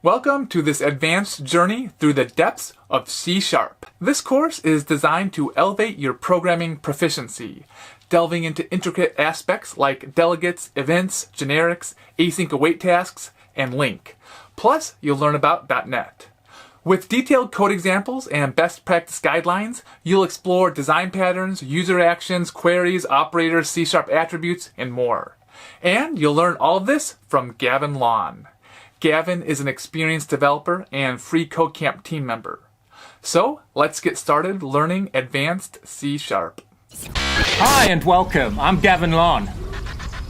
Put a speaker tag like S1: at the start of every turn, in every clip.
S1: Welcome to this advanced journey through the depths of C#. This course is designed to elevate your programming proficiency, delving into intricate aspects like delegates, events, generics, async await tasks, and LINQ. Plus, you'll learn about .NET. With detailed code examples and best practice guidelines, you'll explore design patterns, user actions, queries, operators, C# attributes, and more. And you'll learn all of this from Gavin Lawn. Gavin is an experienced developer and Free Code Camp team member. So, let's get started learning advanced C#.
S2: Hi and welcome, I'm Gavin Lawn.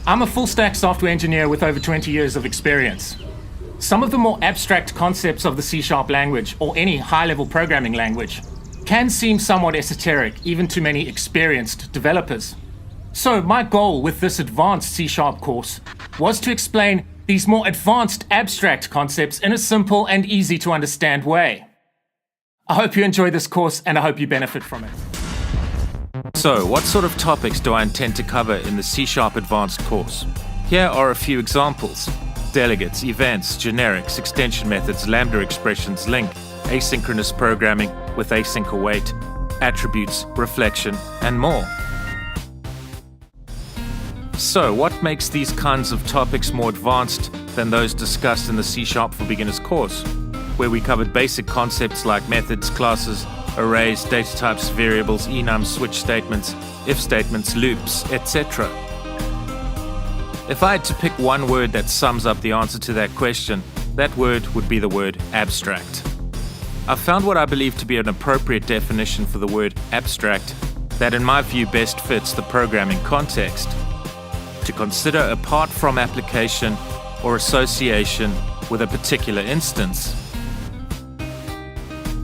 S2: I'm a full-stack software engineer with over 20 years of experience. Some of the more abstract concepts of the C# language, or any high-level programming language, can seem somewhat esoteric, even to many experienced developers. So my goal with this advanced C# course was to explain these more advanced abstract concepts in a simple and easy to understand way. I hope you enjoy this course and I hope you benefit from it.
S3: So, what sort of topics do I intend to cover in the C# Advanced course? Here are a few examples. Delegates, events, generics, extension methods, lambda expressions, LINQ, asynchronous programming with async await, attributes, reflection, and more. So, what makes these kinds of topics more advanced than those discussed in the C# for Beginners course, where we covered basic concepts like methods, classes, arrays, data types, variables, enums, switch statements, if statements, loops, etc. If I had to pick one word that sums up the answer to that question, that word would be the word abstract. I've found what I believe to be an appropriate definition for the word abstract that in my view best fits the programming context. To consider apart from application or association with a particular instance.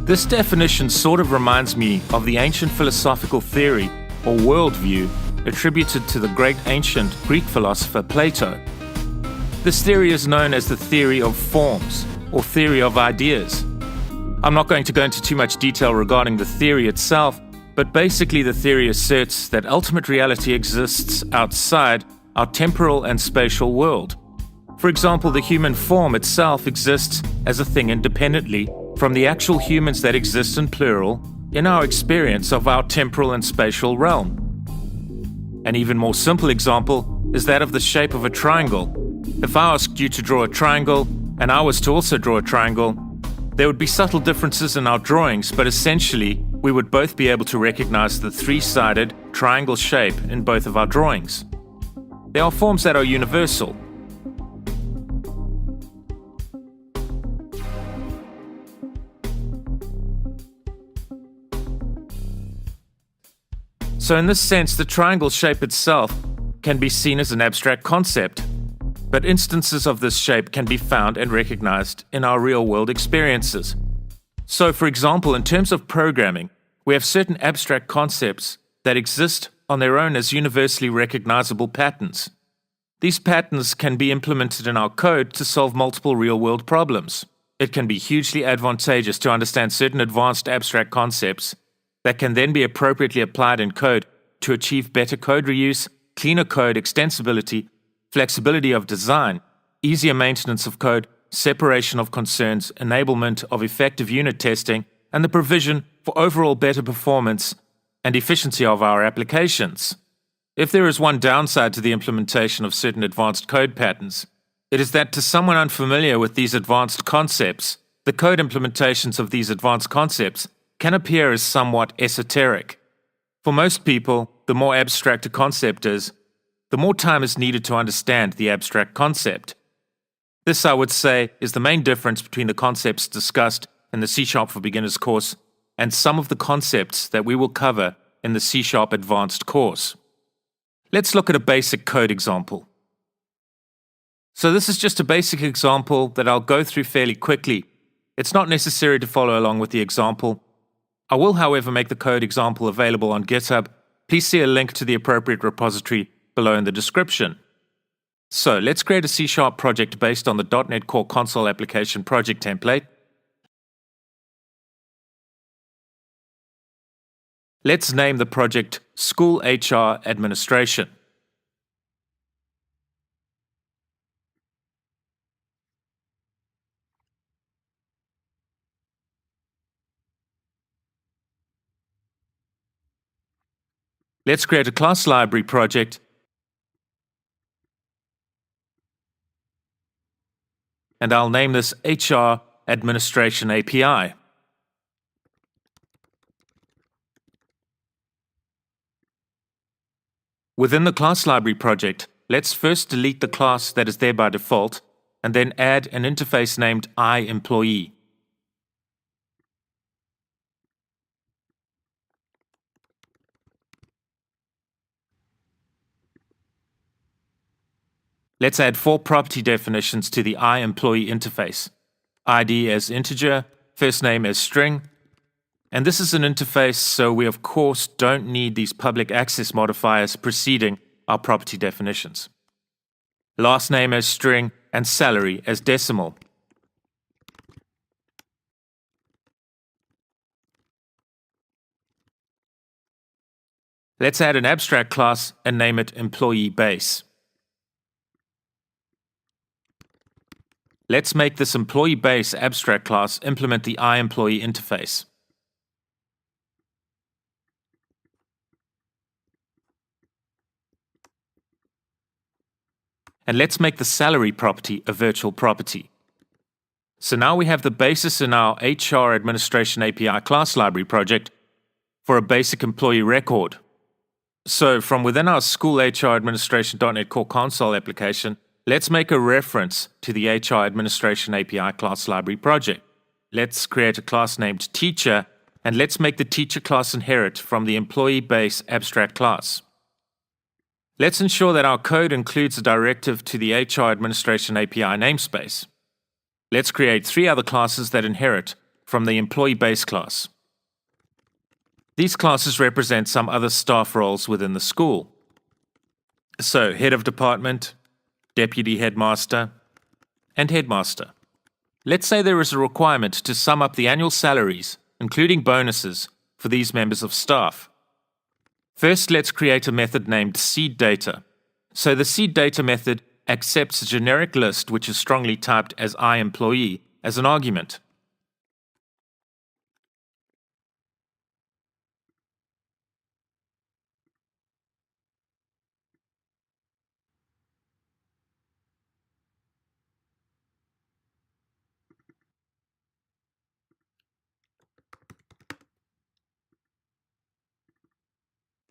S3: This definition sort of reminds me of the ancient philosophical theory or worldview attributed to the great ancient Greek philosopher Plato. This theory is known as the theory of forms or theory of ideas. I'm not going to go into too much detail regarding the theory itself, but basically the theory asserts that ultimate reality exists outside our temporal and spatial world. For example, the human form itself exists as a thing independently from the actual humans that exist in plural in our experience of our temporal and spatial realm. An even more simple example is that of the shape of a triangle. If I asked you to draw a triangle, and I was to also draw a triangle, there would be subtle differences in our drawings, but essentially, we would both be able to recognize the three-sided triangle shape in both of our drawings. There are forms that are universal. So in this sense, the triangle shape itself can be seen as an abstract concept, but instances of this shape can be found and recognized in our real-world experiences. So for example, in terms of programming, we have certain abstract concepts that exist on their own as universally recognizable patterns. These patterns can be implemented in our code to solve multiple real-world problems. It can be hugely advantageous to understand certain advanced abstract concepts that can then be appropriately applied in code to achieve better code reuse, cleaner code extensibility, flexibility of design, easier maintenance of code, separation of concerns, enablement of effective unit testing, and the provision for overall better performance and efficiency of our applications. If there is one downside to the implementation of certain advanced code patterns, it is that to someone unfamiliar with these advanced concepts, the code implementations of these advanced concepts can appear as somewhat esoteric. For most people, the more abstract a concept is, the more time is needed to understand the abstract concept. This, I would say, is the main difference between the concepts discussed in the C# for Beginners course and some of the concepts that we will cover in the C# Advanced course. Let's look at a basic code example. So this is just a basic example that I'll go through fairly quickly. It's not necessary to follow along with the example. I will, however, make the code example available on GitHub. Please see a link to the appropriate repository below in the description. So let's create a C# project based on the .NET Core Console Application project template. Let's name the project School HR Administration. Let's create a class library project and I'll name this HR Administration API. Within the class library project, let's first delete the class that is there by default and then add an interface named iEmployee. Let's add 4 property definitions to the iEmployee interface. ID as integer, first name as string, and this is an interface, so we of course don't need these public access modifiers preceding our property definitions. Last name as string and salary as decimal. Let's add an abstract class and name it employee base. Let's make this employee base abstract class implement the iEmployee interface. And let's make the salary property a virtual property. So now we have the basis in our HR Administration API class library project for a basic employee record. So from within our school HR Administration.NET Core Console application, let's make a reference to the HR Administration API class library project. Let's create a class named Teacher, and let's make the Teacher class inherit from the employee base abstract class. Let's ensure that our code includes a directive to the HR Administration API namespace. Let's create 3 other classes that inherit from the employee base class. These classes represent some other staff roles within the school. So, head of department, deputy headmaster, and headmaster. Let's say there is a requirement to sum up the annual salaries, including bonuses, for these members of staff. First, let's create a method named seedData. So the seedData method accepts a generic list which is strongly typed as iEmployee as an argument.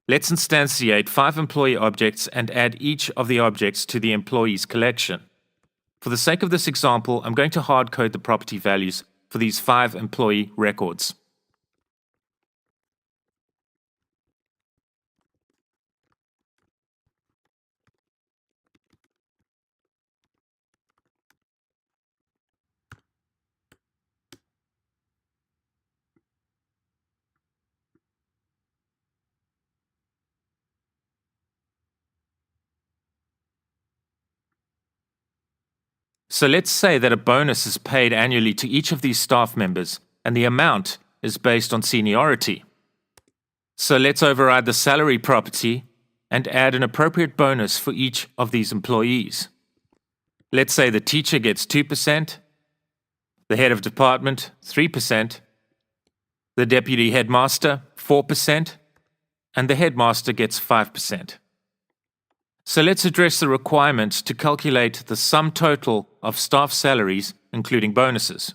S3: Let's instantiate 5 employee objects and add each of the objects to the employees collection. For the sake of this example, I'm going to hard-code the property values for these 5 employee records. So let's say that a bonus is paid annually to each of these staff members, and the amount is based on seniority. So let's override the salary property and add an appropriate bonus for each of these employees. Let's say the teacher gets 2%, the head of department 3%, the deputy headmaster 4%, and the headmaster gets 5%. So let's address the requirement to calculate the sum total of staff salaries, including bonuses.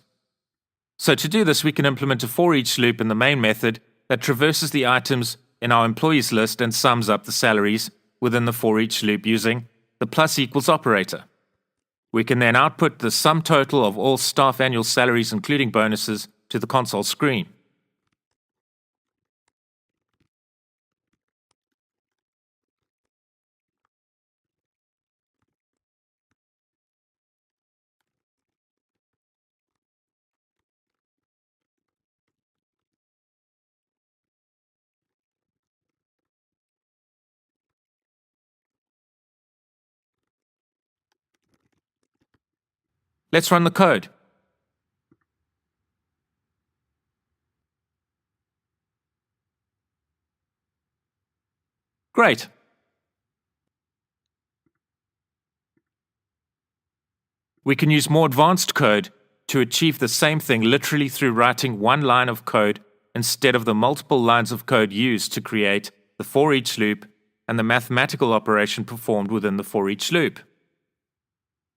S3: So to do this, we can implement a for each loop in the main method that traverses the items in our employees list and sums up the salaries within the for each loop using the plus equals operator. We can then output the sum total of all staff annual salaries, including bonuses, to the console screen. Let's run the code. Great. We can use more advanced code to achieve the same thing literally through writing one line of code instead of the multiple lines of code used to create the for each loop, and the mathematical operation performed within the for each loop.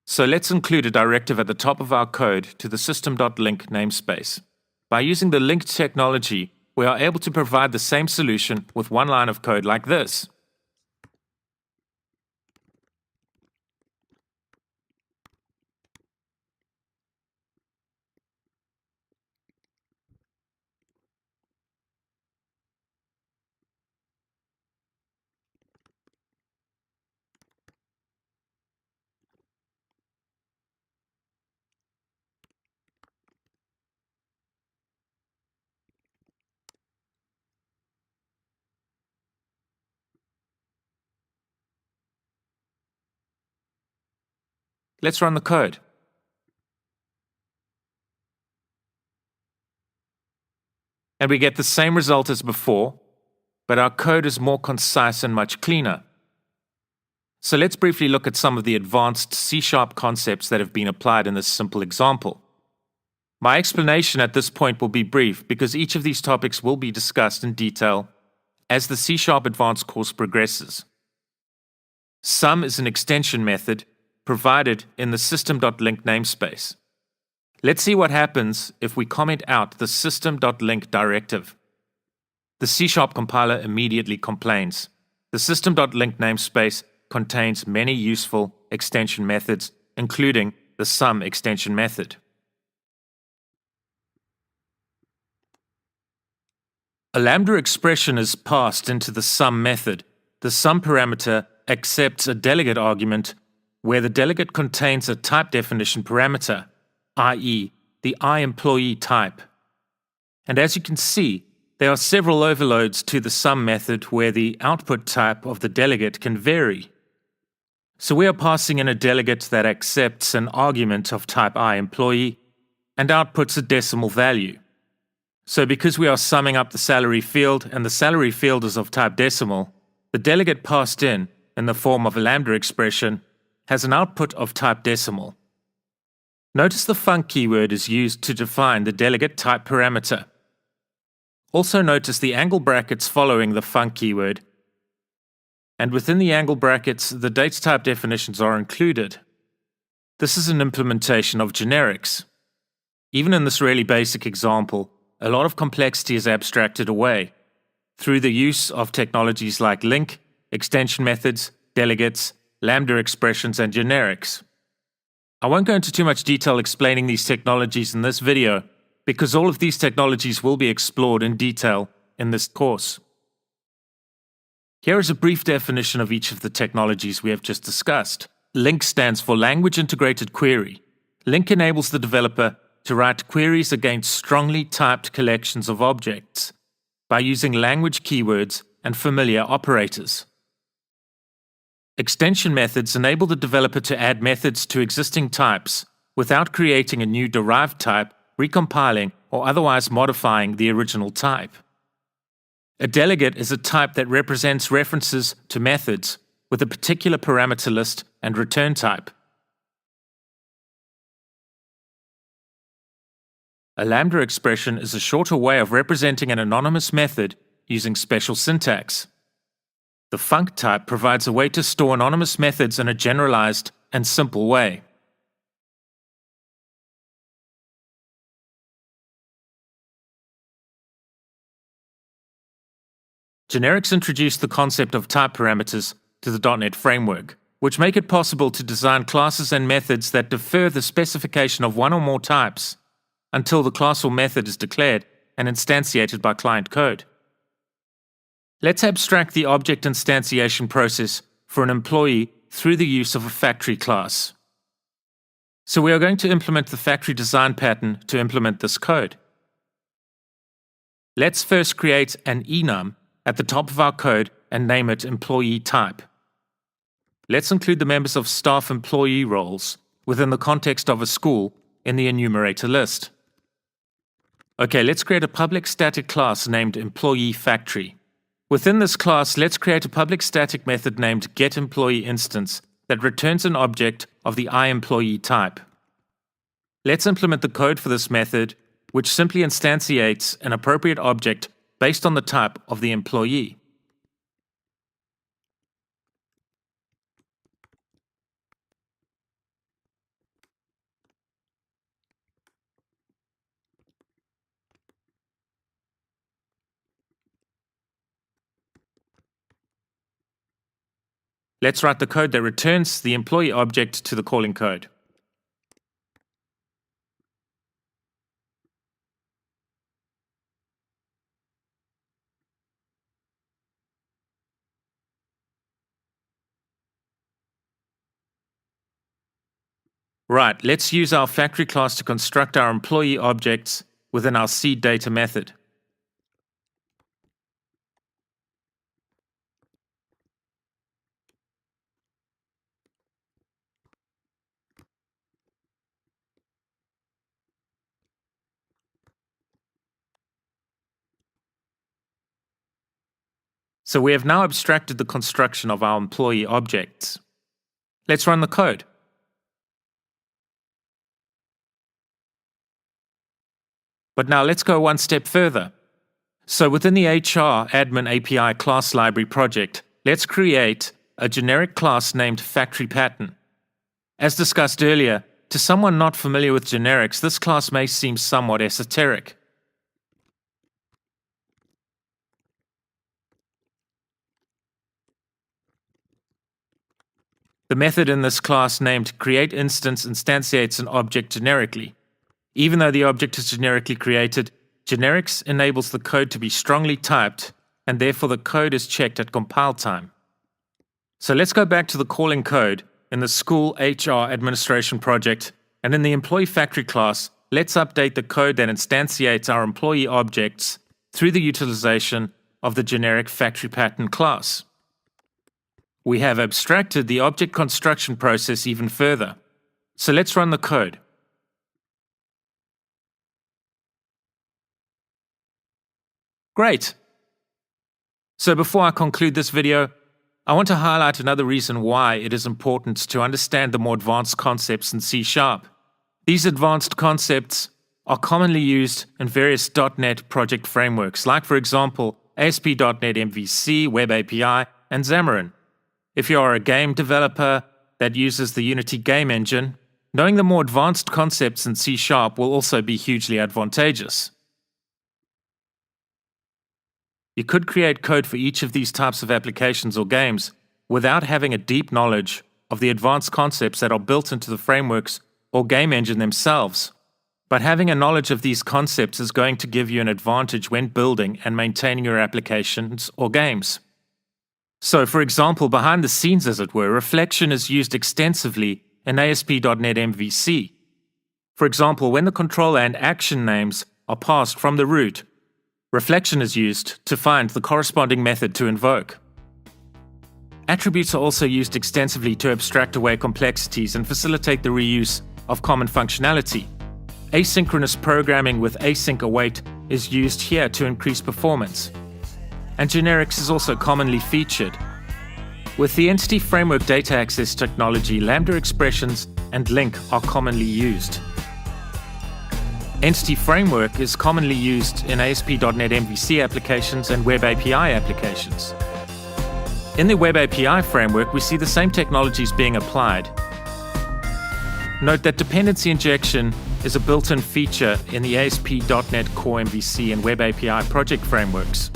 S3: So let's include a directive at the top of our code to the system.link namespace. By using the linked technology, we are able to provide the same solution with one line of code like this. Let's run the code. And we get the same result as before, but our code is more concise and much cleaner. So let's briefly look at some of the advanced C# concepts that have been applied in this simple example. My explanation at this point will be brief because each of these topics will be discussed in detail as the C# Advanced course progresses. Sum is an extension method provided in the system.link namespace. Let's see what happens if we comment out the system.link directive. The C# compiler immediately complains. The system.link namespace contains many useful extension methods, including the sum extension method. A lambda expression is passed into the sum method. The sum parameter accepts a delegate argument where the delegate contains a type definition parameter, i.e., the iEmployee type. And as you can see, there are several overloads to the sum method where the output type of the delegate can vary. So we are passing in a delegate that accepts an argument of type iEmployee and outputs a decimal value. So because we are summing up the salary field and the salary field is of type decimal, the delegate passed in the form of a lambda expression, has an output of type decimal. Notice the func keyword is used to define the delegate type parameter. Also notice the angle brackets following the func keyword. And within the angle brackets, the date type definitions are included. This is an implementation of generics. Even in this really basic example, a lot of complexity is abstracted away through the use of technologies like link, extension methods, delegates, lambda expressions, and generics. I won't go into too much detail explaining these technologies in this video because all of these technologies will be explored in detail in this course. Here is a brief definition of each of the technologies we have just discussed. LINQ stands for Language Integrated Query. LINQ enables the developer to write queries against strongly typed collections of objects by using language keywords and familiar operators. Extension methods enable the developer to add methods to existing types without creating a new derived type, recompiling, or otherwise modifying the original type. A delegate is a type that represents references to methods with a particular parameter list and return type. A lambda expression is a shorter way of representing an anonymous method using special syntax. The func type provides a way to store anonymous methods in a generalized and simple way. Generics introduced the concept of type parameters to the .NET framework, which make it possible to design classes and methods that defer the specification of one or more types until the class or method is declared and instantiated by client code. Let's abstract the object instantiation process for an employee through the use of a factory class. So we are going to implement the factory design pattern to implement this code. Let's first create an enum at the top of our code and name it employee type. Let's include the members of staff employee roles within the context of a school in the enumerator list. Okay, let's create a public static class named employee factory. Within this class, let's create a public static method named getEmployeeInstance that returns an object of the iEmployee type. Let's implement the code for this method, which simply instantiates an appropriate object based on the type of the employee. Let's write the code that returns the employee object to the calling code. Right, let's use our factory class to construct our employee objects within our seedData method. So we have now abstracted the construction of our employee objects. Let's run the code. But now let's go one step further. So within the HR Admin API class library project, let's create a generic class named FactoryPattern. As discussed earlier, to someone not familiar with generics, this class may seem somewhat esoteric. The method in this class named createInstance instantiates an object generically. Even though the object is generically created, generics enables the code to be strongly typed, and therefore the code is checked at compile time. So let's go back to the calling code in the school HR administration project, and in the employee factory class, let's update the code that instantiates our employee objects through the utilization of the generic FactoryPattern class. We have abstracted the object construction process even further. So let's run the code. Great. So before I conclude this video, I want to highlight another reason why it is important to understand the more advanced concepts in C#. These advanced concepts are commonly used in various .NET project frameworks, like for example, ASP.NET MVC, Web API, and Xamarin. If you are a game developer that uses the Unity game engine, knowing the more advanced concepts in C# will also be hugely advantageous. You could create code for each of these types of applications or games without having a deep knowledge of the advanced concepts that are built into the frameworks or game engine themselves. But having a knowledge of these concepts is going to give you an advantage when building and maintaining your applications or games. So, for example, behind the scenes, as it were, reflection is used extensively in ASP.NET MVC. For example, when the controller and action names are passed from the root, reflection is used to find the corresponding method to invoke. Attributes are also used extensively to abstract away complexities and facilitate the reuse of common functionality. Asynchronous programming with async await is used here to increase performance. And generics is also commonly featured. With the Entity Framework data access technology, Lambda expressions and LINQ are commonly used. Entity Framework is commonly used in ASP.NET MVC applications and Web API applications. In the Web API framework, we see the same technologies being applied. Note that dependency injection is a built-in feature in the ASP.NET Core MVC and Web API project frameworks.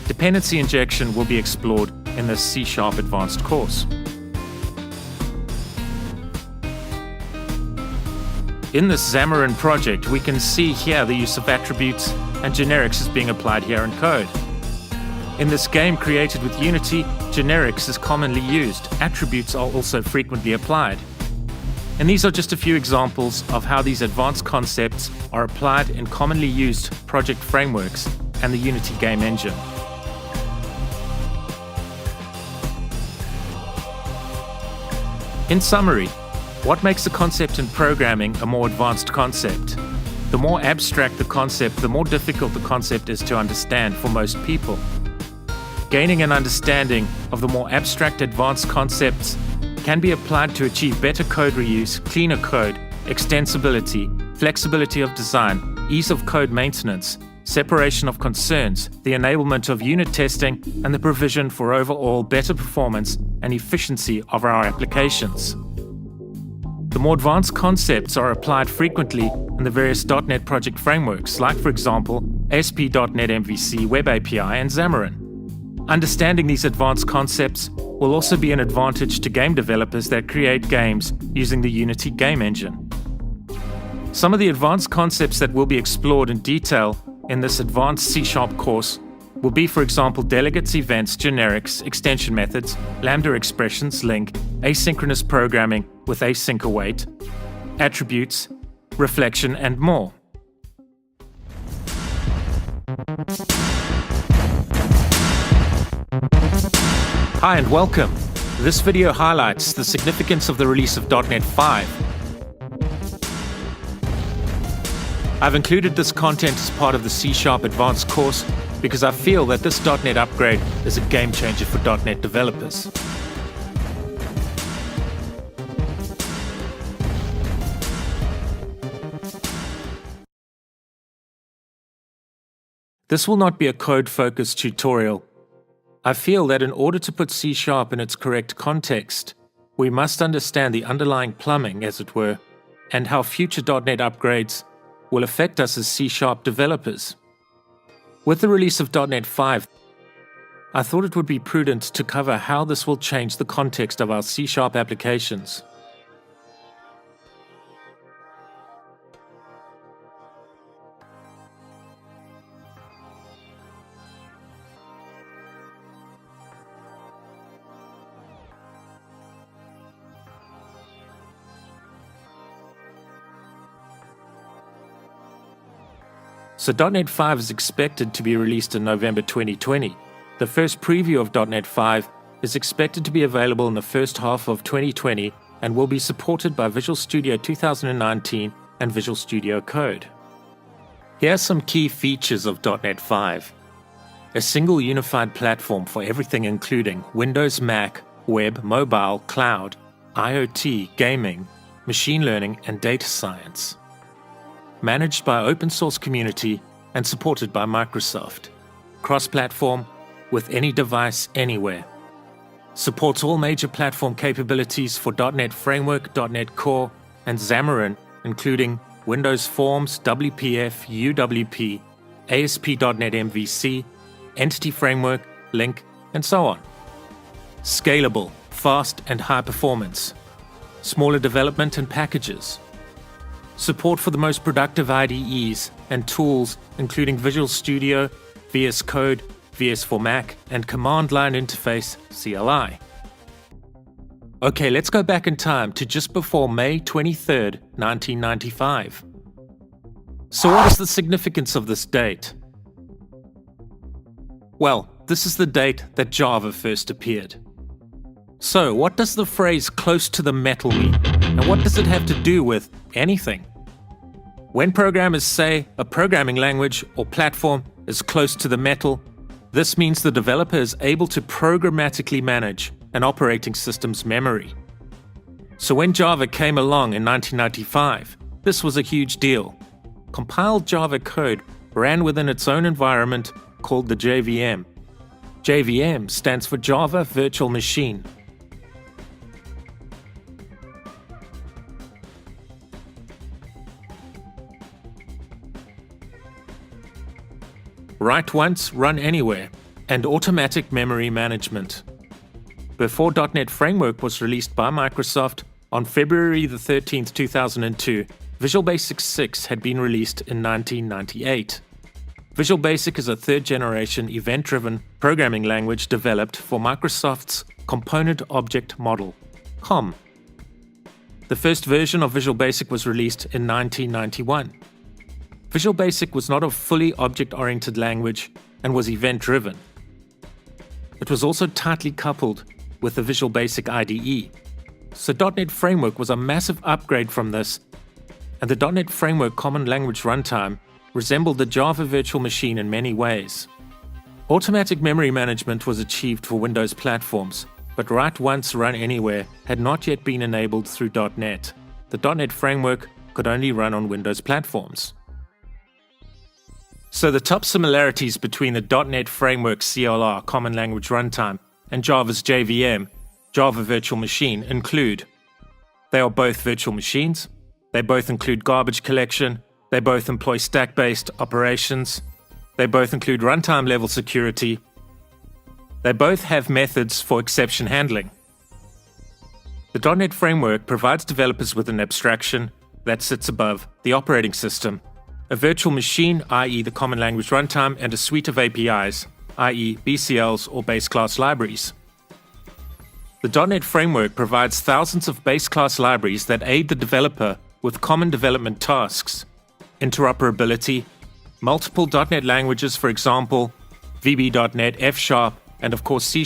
S3: Dependency injection will be explored in the C# Advanced course. In this Xamarin project, we can see here the use of attributes and generics is being applied here in code. In this game created with Unity, generics is commonly used. Attributes are also frequently applied. And these are just a few examples of how these advanced concepts are applied in commonly used project frameworks and the Unity game engine. In summary, what makes a concept in programming a more advanced concept? The more abstract the concept, the more difficult the concept is to understand for most people. Gaining an understanding of the more abstract advanced concepts can be applied to achieve better code reuse, cleaner code, extensibility, flexibility of design, ease of code maintenance, separation of concerns, the enablement of unit testing, and the provision for overall better performance and efficiency of our applications. The more advanced concepts are applied frequently in the various .NET project frameworks, like for example, ASP.NET MVC, Web API, and Xamarin. Understanding these advanced concepts will also be an advantage to game developers that create games using the Unity game engine. Some of the advanced concepts that will be explored in detail in this advanced C# course will be, for example, delegates, events, generics, extension methods, lambda expressions, link, asynchronous programming with async await, attributes, reflection, and more. Hi and welcome. This video highlights the significance of the release of .NET 5. I've included this content as part of the C# Advanced course because I feel that this .NET upgrade is a game changer for .NET developers. This will not be a code-focused tutorial. I feel that in order to put C# in its correct context, we must understand the underlying plumbing, as it were, and how future .NET upgrades will affect us as C# developers. With the release of .NET 5, I thought it would be prudent to cover how this will change the context of our C# applications. So .NET 5 is expected to be released in November 2020. The first preview of .NET 5 is expected to be available in the first half of 2020 and will be supported by Visual Studio 2019 and Visual Studio Code. Here are some key features of .NET 5. A single unified platform for everything including Windows, Mac, web, mobile, cloud, IoT, gaming, machine learning, and data science. Managed by open source community and supported by Microsoft. Cross-platform with any device anywhere. Supports all major platform capabilities for .NET Framework, .NET Core, and Xamarin, including Windows Forms, WPF, UWP, ASP.NET MVC, Entity Framework, Link, and so on. Scalable, fast, and high performance. Smaller development and packages. Support for the most productive IDEs and tools including Visual Studio, VS Code, VS for Mac, and Command Line Interface, CLI. Okay, let's go back in time to just before May 23rd, 1995. So what is the significance of this date? Well, this is the date that Java first appeared. So, what does the phrase close to the metal mean? And what does it have to do with anything? When programmers say a programming language or platform is close to the metal, this means the developer is able to programmatically manage an operating system's memory. So when Java came along in 1995, this was a huge deal. Compiled Java code ran within its own environment called the JVM. JVM stands for Java Virtual Machine. Write once, run anywhere, and automatic memory management. Before .NET Framework was released by Microsoft on February 13, 2002, Visual Basic 6 had been released in 1998. Visual Basic is a third-generation event-driven programming language developed for Microsoft's Component Object Model, COM. The first version of Visual Basic was released in 1991. Visual Basic was not a fully object-oriented language and was event-driven. It was also tightly coupled with the Visual Basic IDE. So .NET Framework was a massive upgrade from this, and the .NET Framework Common Language Runtime resembled the Java Virtual Machine in many ways. Automatic memory management was achieved for Windows platforms, but Write Once, Run Anywhere had not yet been enabled through .NET. The .NET Framework could only run on Windows platforms. So the top similarities between the .NET Framework CLR, Common Language Runtime, and Java's JVM, Java Virtual Machine, include: they are both virtual machines, they both include garbage collection, they both employ stack-based operations, they both include runtime level security, They both have methods for exception handling. The .NET Framework provides developers with an abstraction that sits above the operating system, a virtual machine, i.e. the Common Language Runtime, and a suite of APIs, i.e. BCLs or base class libraries. The .NET Framework provides thousands of base class libraries that aid the developer with common development tasks, interoperability, multiple .NET languages, for example, VB.NET, F#, and of course C#,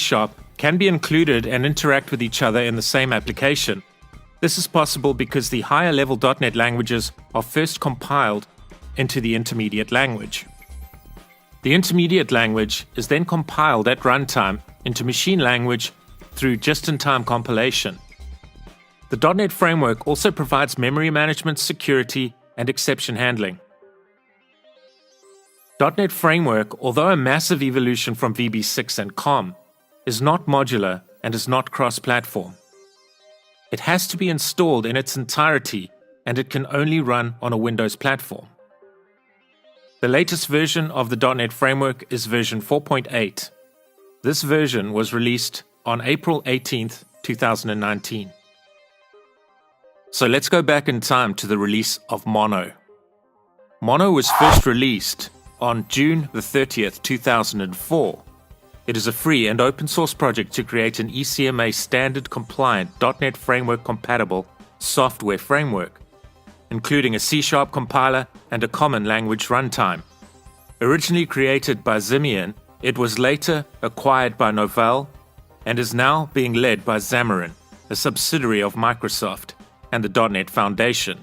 S3: can be included and interact with each other in the same application. This is possible because the higher level .NET languages are first compiled into the intermediate language. The intermediate language is then compiled at runtime into machine language through just-in-time compilation. The .NET Framework also provides memory management, security, and exception handling. .NET Framework, although a massive evolution from VB6 and COM, is not modular and is not cross-platform. It has to be installed in its entirety, and it can only run on a Windows platform. The latest version of the .NET Framework is version 4.8. This version was released on April 18th, 2019. So let's go back in time to the release of Mono. Mono was first released on June the 30th, 2004. It is a free and open source project to create an ECMA standard compliant .NET Framework compatible software framework, including a C# compiler and a common language runtime. Originally created by Simian, it was later acquired by Novell and is now being led by Xamarin, a subsidiary of Microsoft and the .NET Foundation.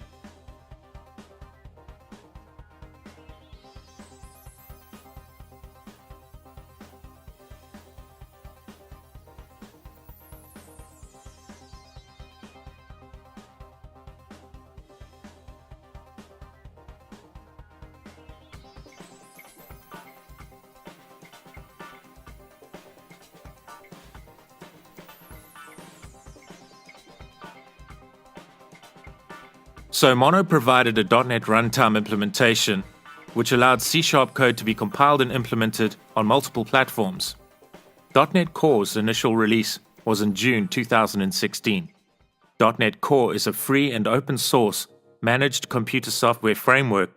S3: So Mono provided a .NET Runtime implementation, which allowed C# code to be compiled and implemented on multiple platforms. .NET Core's initial release was in June 2016. .NET Core is a free and open source managed computer software framework.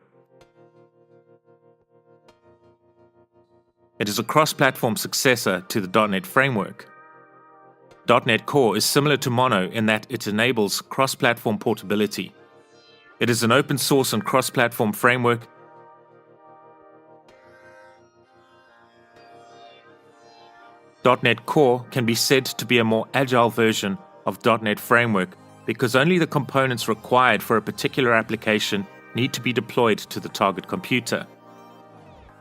S3: It is a cross-platform successor to the .NET Framework. .NET Core is similar to Mono in that it enables cross-platform portability. It is an open source and cross-platform framework. .NET Core can be said to be a more agile version of .NET Framework because only the components required for a particular application need to be deployed to the target computer.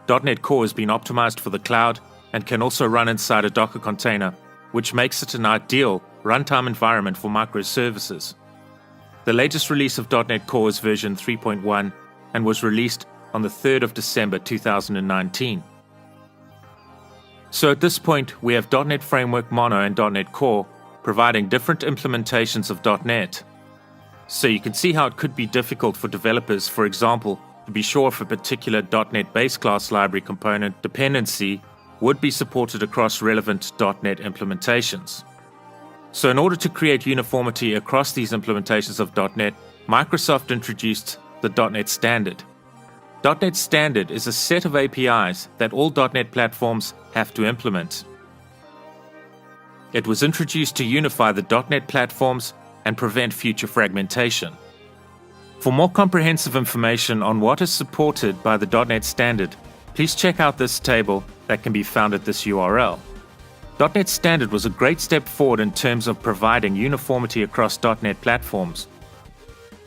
S3: .NET Core has been optimized for the cloud and can also run inside a Docker container, which makes it an ideal runtime environment for microservices. The latest release of .NET Core is version 3.1 and was released on the 3rd of December 2019. So at this point, we have .NET Framework Mono and .NET Core providing different implementations of .NET. So you can see how it could be difficult for developers, for example, to be sure if a particular .NET base class library component dependency would be supported across relevant .NET implementations. So in order to create uniformity across these implementations of .NET, Microsoft introduced the .NET Standard. .NET Standard is a set of APIs that all .NET platforms have to implement. It was introduced to unify the .NET platforms and prevent future fragmentation. For more comprehensive information on what is supported by the .NET Standard, please check out this table that can be found at this URL. .NET Standard was a great step forward in terms of providing uniformity across .NET platforms.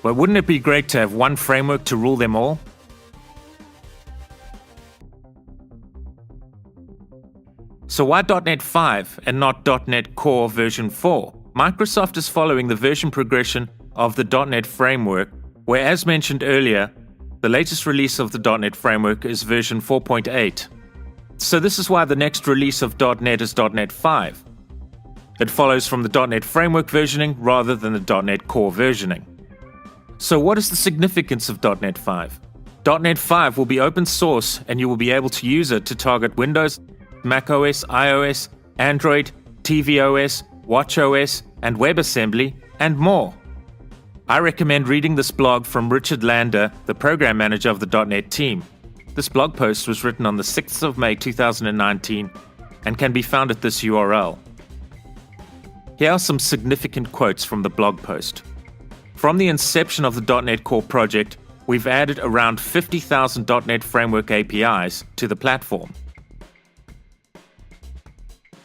S3: But wouldn't it be great to have one framework to rule them all? So why .NET 5 and not .NET Core version 4? Microsoft is following the version progression of the .NET Framework, where, as mentioned earlier, the latest release of the .NET Framework is version 4.8. So this is why the next release of .NET is .NET 5. It follows from the .NET Framework versioning rather than the .NET Core versioning. So what is the significance of .NET 5? .NET 5 will be open source and you will be able to use it to target Windows, macOS, iOS, Android, tvOS, watchOS, and WebAssembly, and more. I recommend reading this blog from Richard Lander, the program manager of the .NET team. This blog post was written on the 6th of May 2019 and can be found at this URL. Here are some significant quotes from the blog post. From the inception of the .NET Core project, we've added around 50,000 .NET Framework APIs to the platform.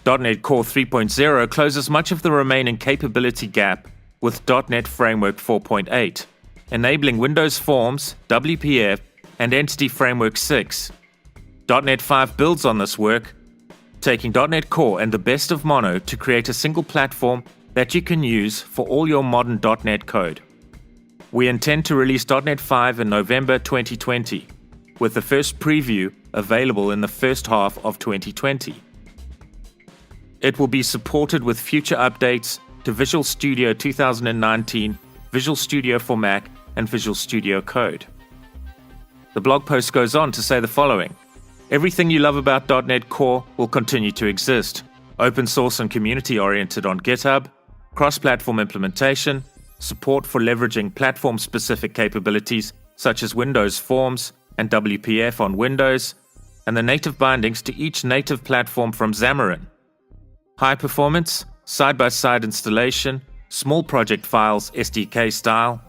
S3: .NET Core 3.0 closes much of the remaining capability gap with .NET Framework 4.8, enabling Windows Forms, WPF, and Entity Framework 6. .NET 5 builds on this work, taking .NET Core and the best of Mono to create a single platform that you can use for all your modern .NET code. We intend to release .NET 5 in November 2020, with the first preview available in the first half of 2020. It will be supported with future updates to Visual Studio 2019, Visual Studio for Mac, and Visual Studio Code. The blog post goes on to say the following: everything you love about .NET Core will continue to exist. Open source and community-oriented on GitHub, cross-platform implementation, support for leveraging platform-specific capabilities such as Windows Forms and WPF on Windows, and the native bindings to each native platform from Xamarin. High performance, side-by-side installation, small project files SDK style,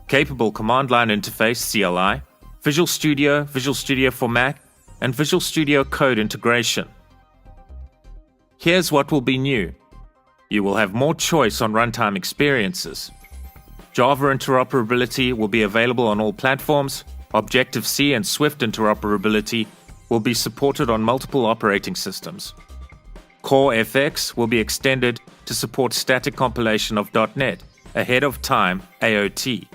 S3: capable command line interface CLI, Visual Studio for Mac, and Visual Studio Code integration. Here's what will be new. You will have more choice on runtime experiences. Java interoperability will be available on all platforms. Objective-C and Swift interoperability will be supported on multiple operating systems. CoreFX will be extended to support static compilation of .NET, ahead of time AOT,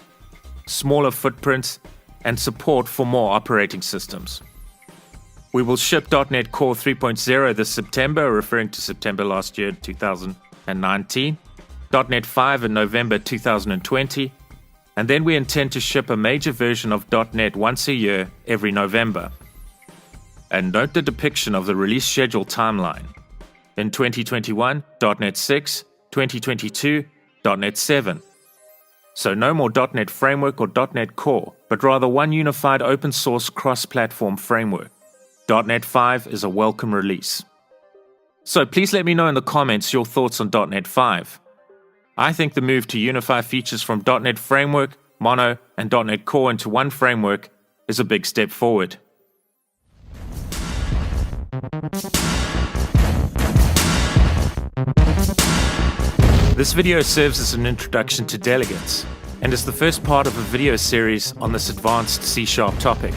S3: smaller footprints, and support for more operating systems. We will ship .NET Core 3.0 this September, referring to September last year, 2019, .NET 5 in November 2020, and then we intend to ship a major version of .NET once a year, every November. And note the depiction of the release schedule timeline. In 2021, .NET 6, 2022, .NET 7. So no more .NET Framework or .NET Core, but rather one unified open source cross-platform framework. .NET 5 is a welcome release. So please let me know in the comments your thoughts on .NET 5. I think the move to unify features from .NET Framework, Mono, and .NET Core into one framework is a big step forward. This video serves as an introduction to delegates, and is the first part of a video series on this advanced C# topic.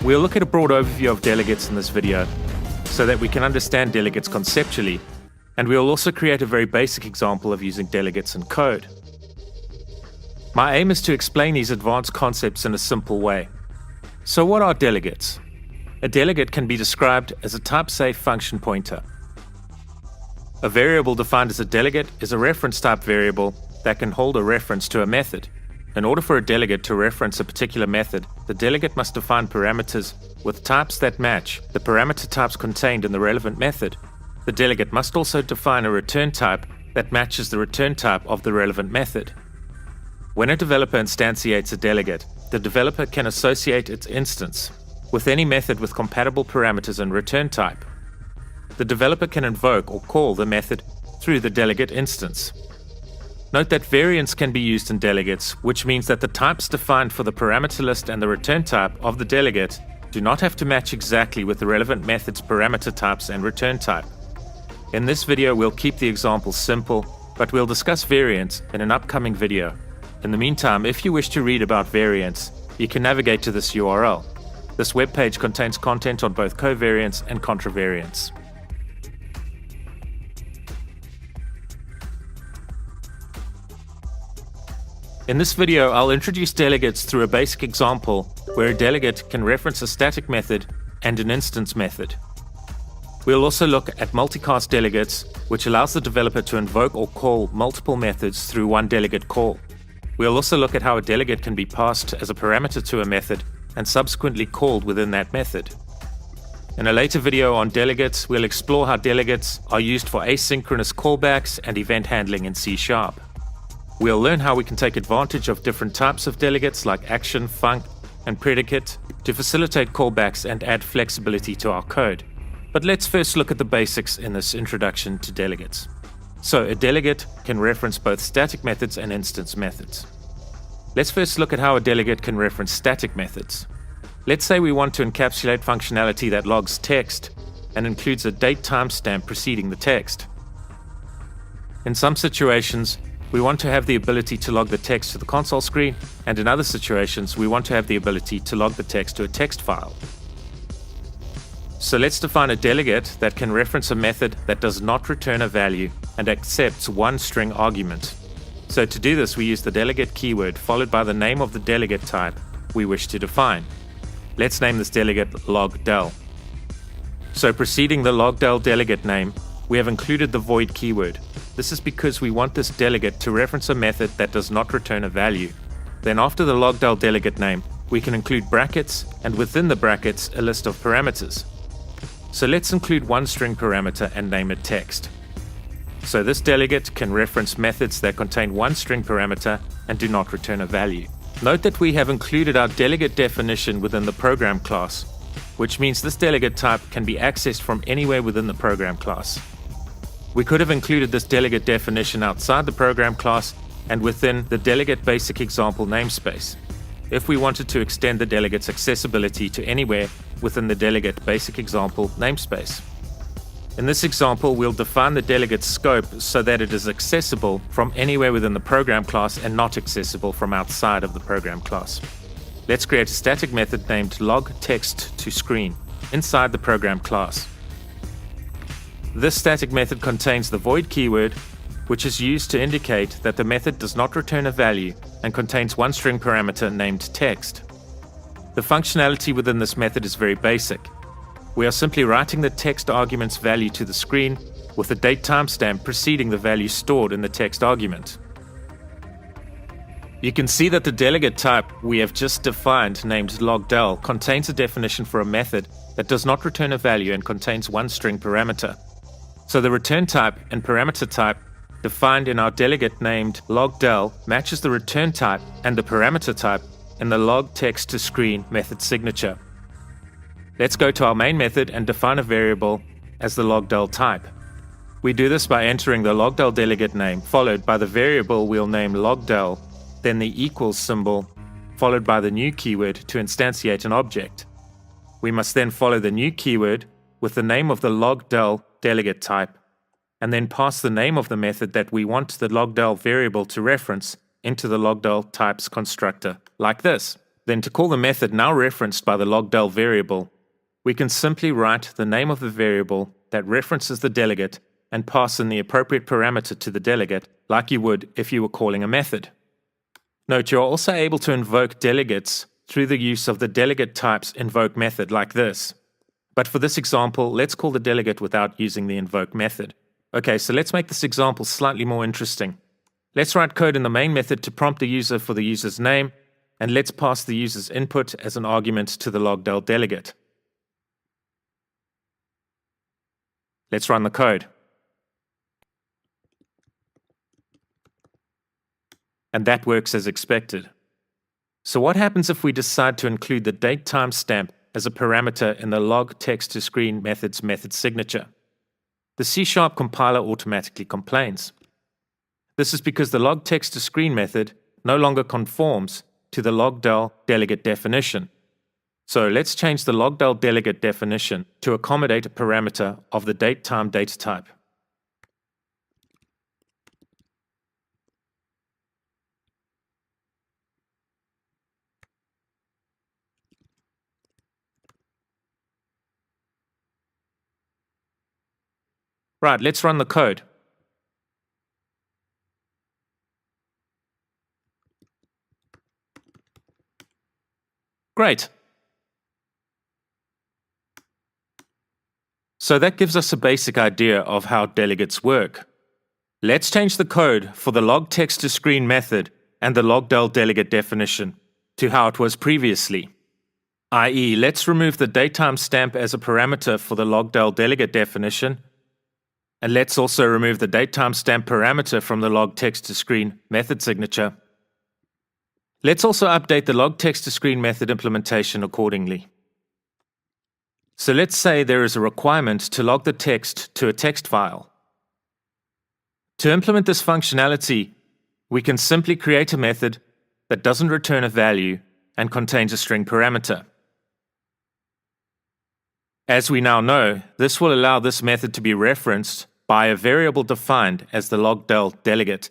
S3: We'll look at a broad overview of delegates in this video, so that we can understand delegates conceptually, and we will also create a very basic example of using delegates in code. My aim is to explain these advanced concepts in a simple way. So what are delegates? A delegate can be described as a type-safe function pointer. A variable defined as a delegate is a reference type variable that can hold a reference to a method. In order for a delegate to reference a particular method, the delegate must define parameters with types that match the parameter types contained in the relevant method. The delegate must also define a return type that matches the return type of the relevant method. When a developer instantiates a delegate, the developer can associate its instance with any method with compatible parameters and return type. The developer can invoke or call the method through the delegate instance. Note that variants can be used in delegates, which means that the types defined for the parameter list and the return type of the delegate do not have to match exactly with the relevant method's parameter types and return type. In this video, we'll keep the example simple, but we'll discuss variants in an upcoming video. In the meantime, if you wish to read about variants, you can navigate to this URL. This webpage contains content on both covariants and contravariants. In this video, I'll introduce delegates through a basic example where a delegate can reference a static method and an instance method. We'll also look at multicast delegates, which allows the developer to invoke or call multiple methods through one delegate call. We'll also look at how a delegate can be passed as a parameter to a method and subsequently called within that method. In a later video on delegates, we'll explore how delegates are used for asynchronous callbacks and event handling in C#. We'll learn how we can take advantage of different types of delegates like action, func, and predicate to facilitate callbacks and add flexibility to our code. But let's first look at the basics in this introduction to delegates. So a delegate can reference both static methods and instance methods. Let's first look at how a delegate can reference static methods. Let's say we want to encapsulate functionality that logs text and includes a date timestamp preceding the text. In some situations, we want to have the ability to log the text to the console screen, and in other situations, we want to have the ability to log the text to a text file. So let's define a delegate that can reference a method that does not return a value and accepts one string argument. So to do this, we use the delegate keyword followed by the name of the delegate type we wish to define. Let's name this delegate logdel. So preceding the logdel delegate name, we have included the void keyword. This is because we want this delegate to reference a method that does not return a value. Then after the logdel delegate name, we can include brackets, and within the brackets, a list of parameters. So let's include one string parameter and name it text. So this delegate can reference methods that contain one string parameter and do not return a value. Note that we have included our delegate definition within the program class, which means this delegate type can be accessed from anywhere within the program class. We could have included this delegate definition outside the program class and within the delegate basic example namespace, if we wanted to extend the delegate's accessibility to anywhere within the delegate basic example namespace. In this example, we'll define the delegate's scope so that it is accessible from anywhere within the program class and not accessible from outside of the program class. Let's create a static method named logTextToScreen inside the program class. This static method contains the void keyword, which is used to indicate that the method does not return a value and contains one string parameter named text. The functionality within this method is very basic. We are simply writing the text argument's value to the screen with the date timestamp preceding the value stored in the text argument. You can see that the delegate type we have just defined, named logdel, contains a definition for a method that does not return a value and contains one string parameter. So the return type and parameter type defined in our delegate named logdel matches the return type and the parameter type in the logTextToScreen method signature. Let's go to our main method and define a variable as the logdel type. We do this by entering the logdel delegate name, followed by the variable we'll name logdel, then the equals symbol, followed by the new keyword to instantiate an object. We must then follow the new keyword with the name of the logdel delegate type, and then pass the name of the method that we want the logdel variable to reference into the logdel types constructor, like this. Then to call the method now referenced by the logdel variable, we can simply write the name of the variable that references the delegate and pass in the appropriate parameter to the delegate, like you would if you were calling a method. Note, you are also able to invoke delegates through the use of the delegate types invoke method, like this. But for this example, let's call the delegate without using the invoke method. Okay, so let's make this example slightly more interesting. Let's write code in the main method to prompt the user for the user's name, and let's pass the user's input as an argument to the logdel delegate. Let's run the code. And that works as expected. So what happens if we decide to include the date timestamp as a parameter in the logTextToScreen method's method signature? The C# compiler automatically complains. This is because the logTextToScreen method no longer conforms to the logdel delegate definition. So let's change the logdel delegate definition to accommodate a parameter of the datetime data type. Right, let's run the code. Great. So that gives us a basic idea of how delegates work. Let's change the code for the logTextToScreen method and the logdel delegate definition to how it was previously. I.e., let's remove the datetime stamp as a parameter for the logdel delegate definition, and let's also remove the datetime stamp parameter from the log text to screen method signature. Let's also update the log text to screen method implementation accordingly. So let's say there is a requirement to log the text to a text file. To implement this functionality, we can simply create a method that doesn't return a value and contains a string parameter. As we now know, this will allow this method to be referenced by a variable defined as the logdel delegate.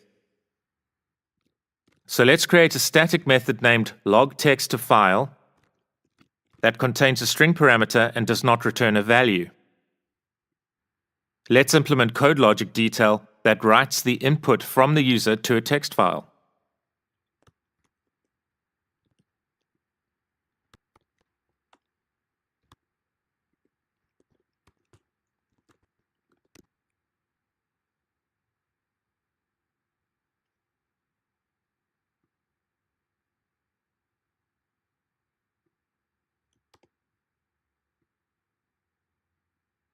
S3: So let's create a static method named logTextToFile that contains a string parameter and does not return a value. Let's implement code logic detail that writes the input from the user to a text file.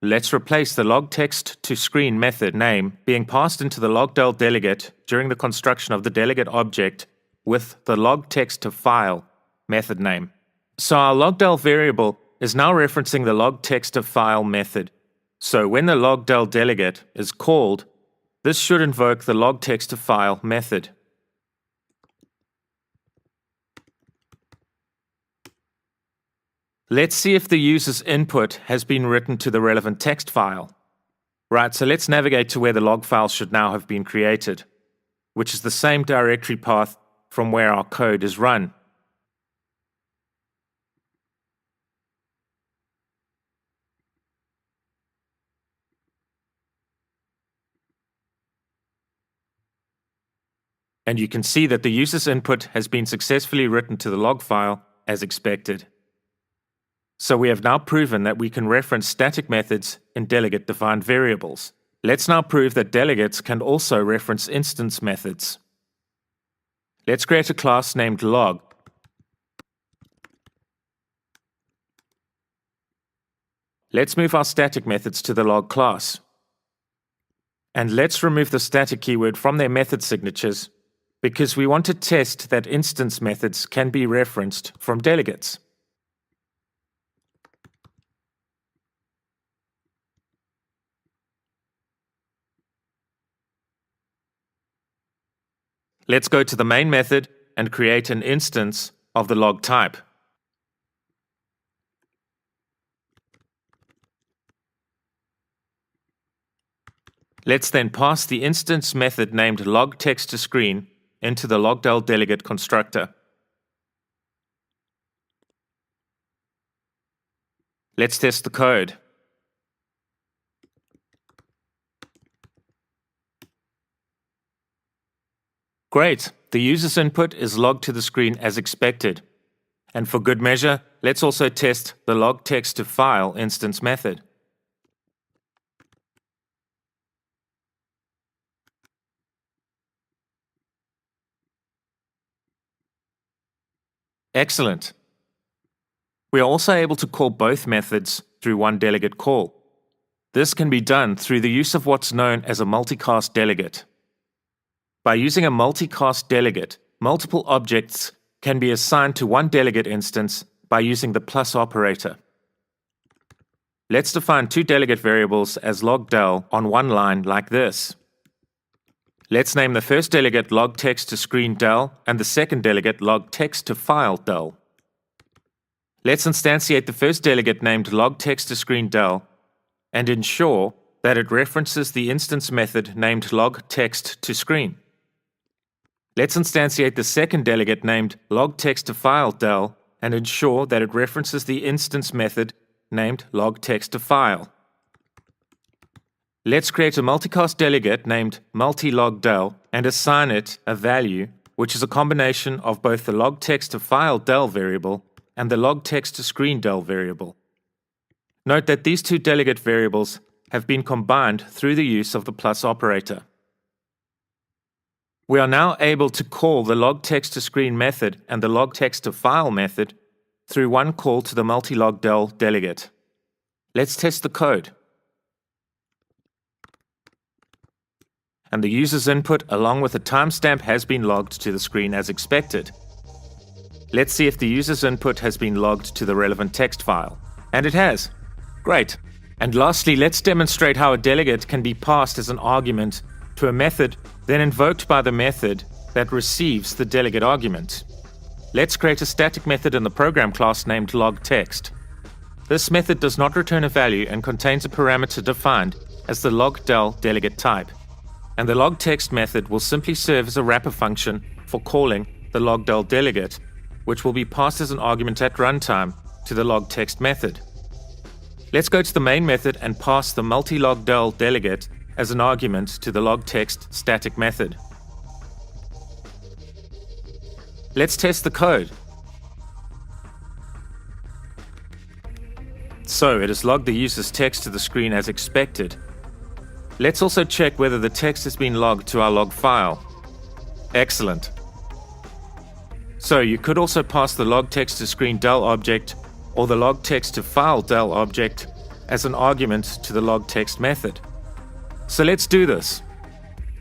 S3: Let's replace the logTextToScreen method name being passed into the logdel delegate during the construction of the delegate object with the logTextToFile method name. So our logdel variable is now referencing the logTextToFile method. So when the logdel delegate is called, this should invoke the logTextToFile method. Let's see if the user's input has been written to the relevant text file. Right, so let's navigate to where the log file should now have been created, which is the same directory path from where our code is run. And you can see that the user's input has been successfully written to the log file as expected. So we have now proven that we can reference static methods in delegate-defined variables. Let's now prove that delegates can also reference instance methods. Let's create a class named log. Let's move our static methods to the log class. And let's remove the static keyword from their method signatures because we want to test that instance methods can be referenced from delegates. Let's go to the main method and create an instance of the log type. Let's then pass the instance method named logTextToScreen into the logdel delegate constructor. Let's test the code. Great, the user's input is logged to the screen as expected. And for good measure, let's also test the logTextToFile instance method. Excellent. We are also able to call both methods through one delegate call. This can be done through the use of what's known as a multicast delegate. By using a multicast delegate, multiple objects can be assigned to one delegate instance by using the plus operator. Let's define two delegate variables as logdel on one line like this. Let's name the first delegate logTextToScreenDel and the second delegate logTextToFileDel. Let's instantiate the first delegate named logTextToScreenDel and ensure that it references the instance method named logTextToScreen. Let's instantiate the second delegate named logTextToFileDel and ensure that it references the instance method named logTextToFile. Let's create a multicast delegate named multilogdel and assign it a value, which is a combination of both the logTextToFileDel variable and the logTextToScreenDel variable. Note that these two delegate variables have been combined through the use of the plus operator. We are now able to call the log text to screen method and the log text to file method through one call to the multi-log_del delegate. Let's test the code. And the user's input along with a timestamp has been logged to the screen as expected. Let's see if the user's input has been logged to the relevant text file. And it has. Great. And lastly, let's demonstrate how a delegate can be passed as an argument to a method, then invoked by the method that receives the delegate argument. Let's create a static method in the program class named logText. This method does not return a value and contains a parameter defined as the log_del delegate type. And the logText method will simply serve as a wrapper function for calling the log_del delegate, which will be passed as an argument at runtime to the logText method. Let's go to the main method and pass the multi-log_del delegate as an argument to the logText static method. Let's test the code. So it has logged the user's text to the screen as expected. Let's also check whether the text has been logged to our log file. Excellent. So you could also pass the log text to screen del object or the log text to file del object as an argument to the log text method. So let's do this.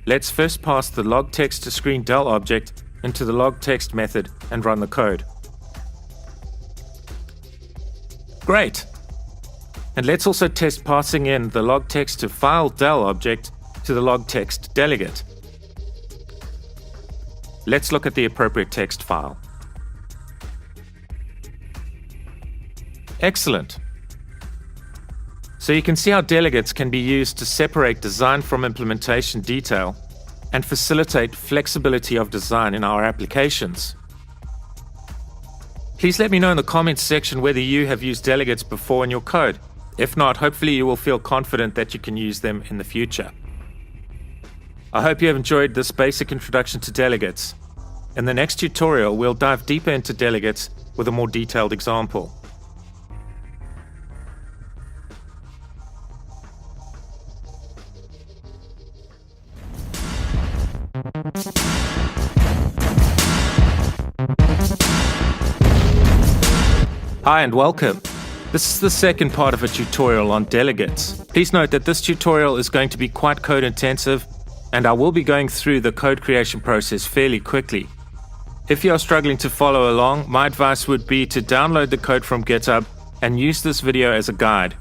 S3: Let's first pass the log text to screen del object into the log text method and run the code. Great. And let's also test passing in the log text to file del object to the log text delegate. Let's look at the appropriate text file. Excellent. So you can see how delegates can be used to separate design from implementation detail and facilitate flexibility of design in our applications. Please let me know in the comments section whether you have used delegates before in your code. If not, hopefully you will feel confident that you can use them in the future. I hope you have enjoyed this basic introduction to delegates. In the next tutorial, we'll dive deeper into delegates with a more detailed example. Hi and welcome. This is the second part of a tutorial on delegates. Please note that this tutorial is going to be quite code intensive, and I will be going through the code creation process fairly quickly. If you are struggling to follow along, my advice would be to download the code from GitHub and use this video as a guide.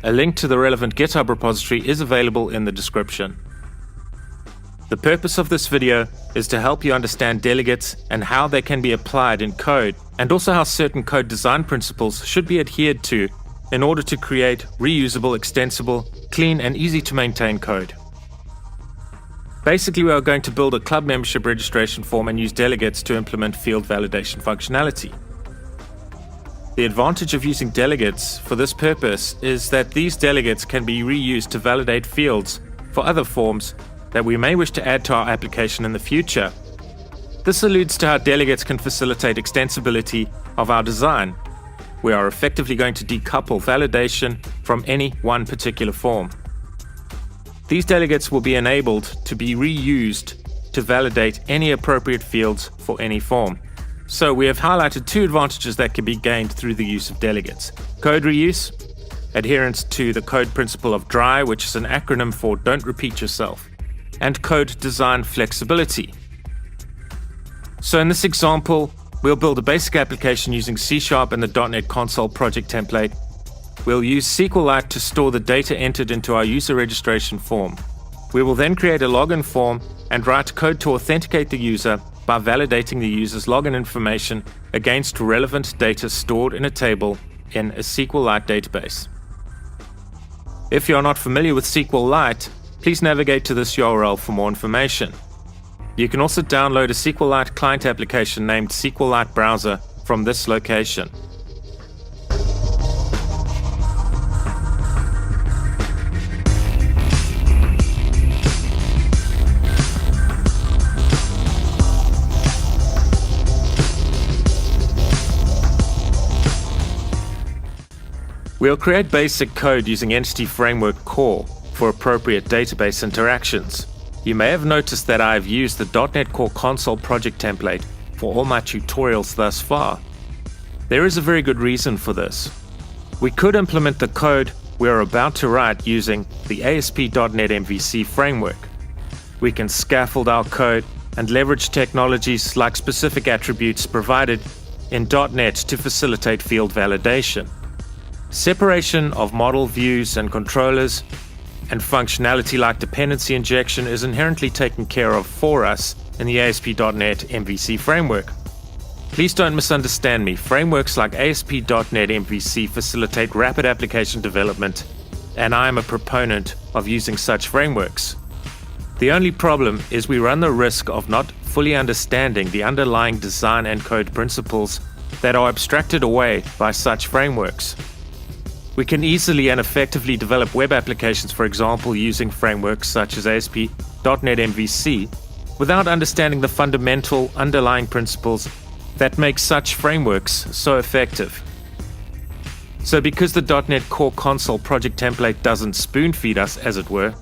S3: A link to the relevant GitHub repository is available in the description. The purpose of this video is to help you understand delegates and how they can be applied in code, and also how certain code design principles should be adhered to in order to create reusable, extensible, clean and easy to maintain code. Basically, we are going to build a club membership registration form and use delegates to implement field validation functionality. The advantage of using delegates for this purpose is that these delegates can be reused to validate fields for other forms that we may wish to add to our application in the future. This alludes to how delegates can facilitate extensibility of our design. We are effectively going to decouple validation from any one particular form. These delegates will be enabled to be reused to validate any appropriate fields for any form. So we have highlighted two advantages that can be gained through the use of delegates: code reuse, adherence to the code principle of DRY, which is an acronym for Don't Repeat Yourself, and code design flexibility. So in this example, we'll build a basic application using C# and the .NET Console project template. We'll use SQLite to store the data entered into our user registration form. We will then create a login form and write code to authenticate the user by validating the user's login information against relevant data stored in a table in a SQLite database. If you are not familiar with SQLite, please navigate to this URL for more information. You can also download a SQLite client application named SQLite Browser from this location. We'll create basic code using Entity Framework Core for appropriate database interactions. You may have noticed that I've used the .NET Core Console project template for all my tutorials thus far. There is a very good reason for this. We could implement the code we are about to write using the ASP.NET MVC framework. We can scaffold our code and leverage technologies like specific attributes provided in .NET to facilitate field validation. Separation of model views and controllers and functionality like dependency injection is inherently taken care of for us in the ASP.NET MVC framework. Please don't misunderstand me. Frameworks like ASP.NET MVC facilitate rapid application development, and I am a proponent of using such frameworks. The only problem is we run the risk of not fully understanding the underlying design and code principles that are abstracted away by such frameworks. We can easily and effectively develop web applications, for example, using frameworks such as ASP.NET MVC, without understanding the fundamental underlying principles that make such frameworks so effective. So because the .NET Core Console project template doesn't spoon feed us, as it were,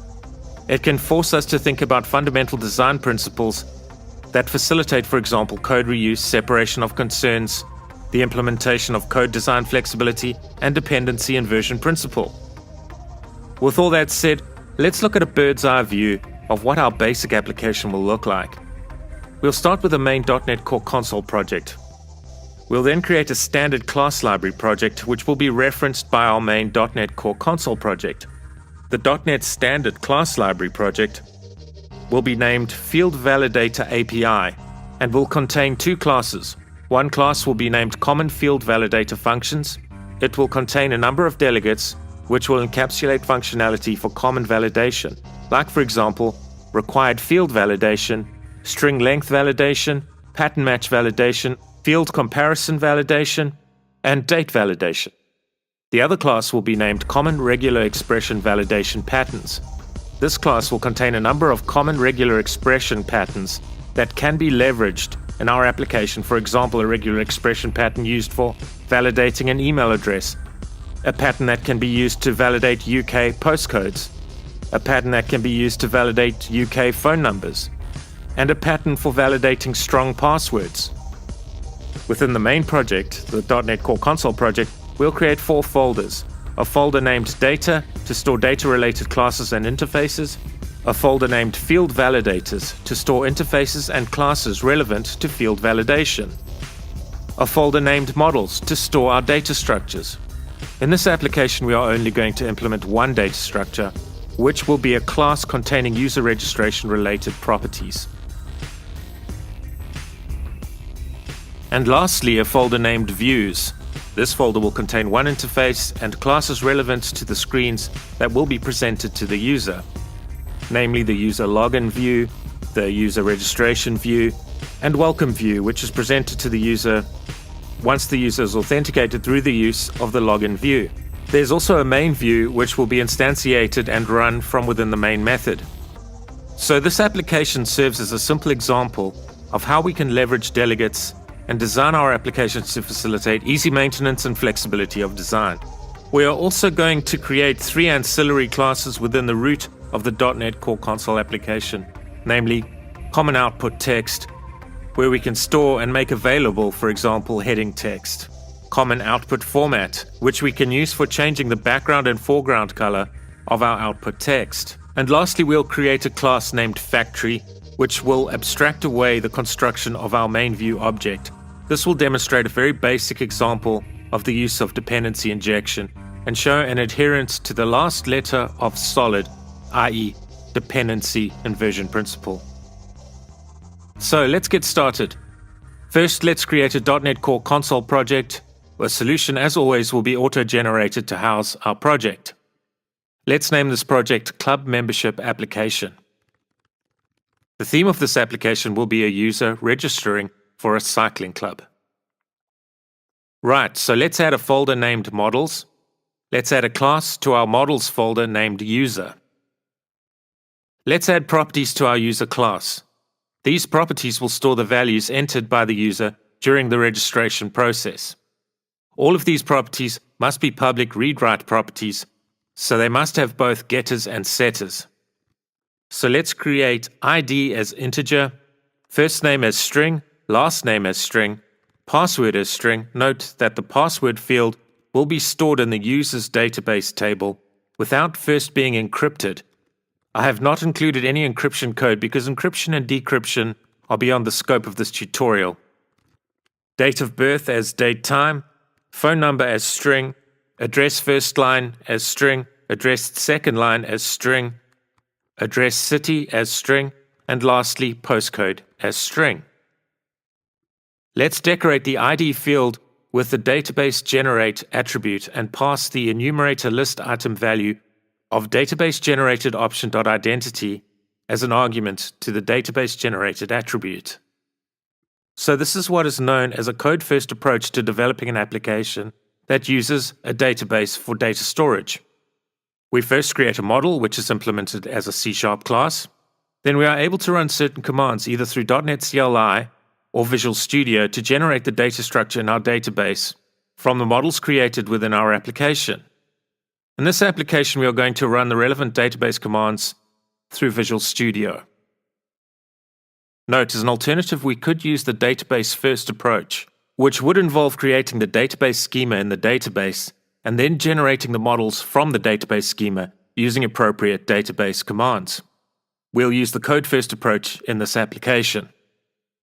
S3: it can force us to think about fundamental design principles that facilitate, for example, code reuse, separation of concerns, the implementation of code design flexibility, and dependency inversion principle. With all that said, let's look at a bird's eye view of what our basic application will look like. We'll start with the main .NET Core Console project. We'll then create a standard class library project which will be referenced by our main .NET Core Console project. The .NET Standard Class Library project will be named Field Validator API and will contain two classes. One class will be named Common Field Validator Functions. It will contain a number of delegates which will encapsulate functionality for common validation, like, for example, required field validation, string length validation, pattern match validation, field comparison validation, and date validation. The other class will be named Common Regular Expression Validation Patterns. This class will contain a number of common regular expression patterns that can be leveraged in our application, for example, a regular expression pattern used for validating an email address, a pattern that can be used to validate UK postcodes, a pattern that can be used to validate UK phone numbers, and a pattern for validating strong passwords. Within the main project, the .NET Core Console project, we'll create 4 folders. A folder named Data to store data-related classes and interfaces, a folder named Field Validators to store interfaces and classes relevant to field validation, a folder named Models to store our data structures. In this application, we are only going to implement one data structure, which will be a class containing user registration-related properties. And lastly, a folder named Views. This folder will contain one interface and classes relevant to the screens that will be presented to the user, namely the user login view, the user registration view, and welcome view, which is presented to the user once the user is authenticated through the use of the login view. There's also a main view which will be instantiated and run from within the main method. So this application serves as a simple example of how we can leverage delegates and design our applications to facilitate easy maintenance and flexibility of design. We are also going to create 3 ancillary classes within the root of the .NET Core Console application, namely Common Output Text, where we can store and make available, for example, heading text. Common Output Format, which we can use for changing the background and foreground color of our output text. And lastly, we'll create a class named Factory, which will abstract away the construction of our main view object. This will demonstrate a very basic example of the use of dependency injection and show an adherence to the last letter of SOLID, i.e. dependency inversion principle. So let's get started. First, let's create a .NET Core Console project. A solution, as always, will be auto-generated to house our project. Let's name this project Club Membership Application. The theme of this application will be a user registering for a cycling club. Right, so let's add a folder named Models. Let's add a class to our Models folder named User. Let's add properties to our user class. These properties will store the values entered by the user during the registration process. All of these properties must be public read-write properties, so they must have both getters and setters. So let's create ID as integer, first name as string, last name as string, password as string. Note that the password field will be stored in the user's database table without first being encrypted. I have not included any encryption code because encryption and decryption are beyond the scope of this tutorial. Date of birth as date time, phone number as string, address first line as string, address second line as string, address city as string, and lastly, postcode as string. Let's decorate the ID field with the database generate attribute and pass the enumerator list item value of database generated option.identity as an argument to the database generated attribute. So this is what is known as a code-first approach to developing an application that uses a database for data storage. We first create a model which is implemented as a C# class. Then we are able to run certain commands either through .NET CLI or Visual Studio to generate the data structure in our database from the models created within our application. In this application, we are going to run the relevant database commands through Visual Studio. Note, as an alternative, we could use the database-first approach, which would involve creating the database schema in the database and then generating the models from the database schema using appropriate database commands. We'll use the code-first approach in this application.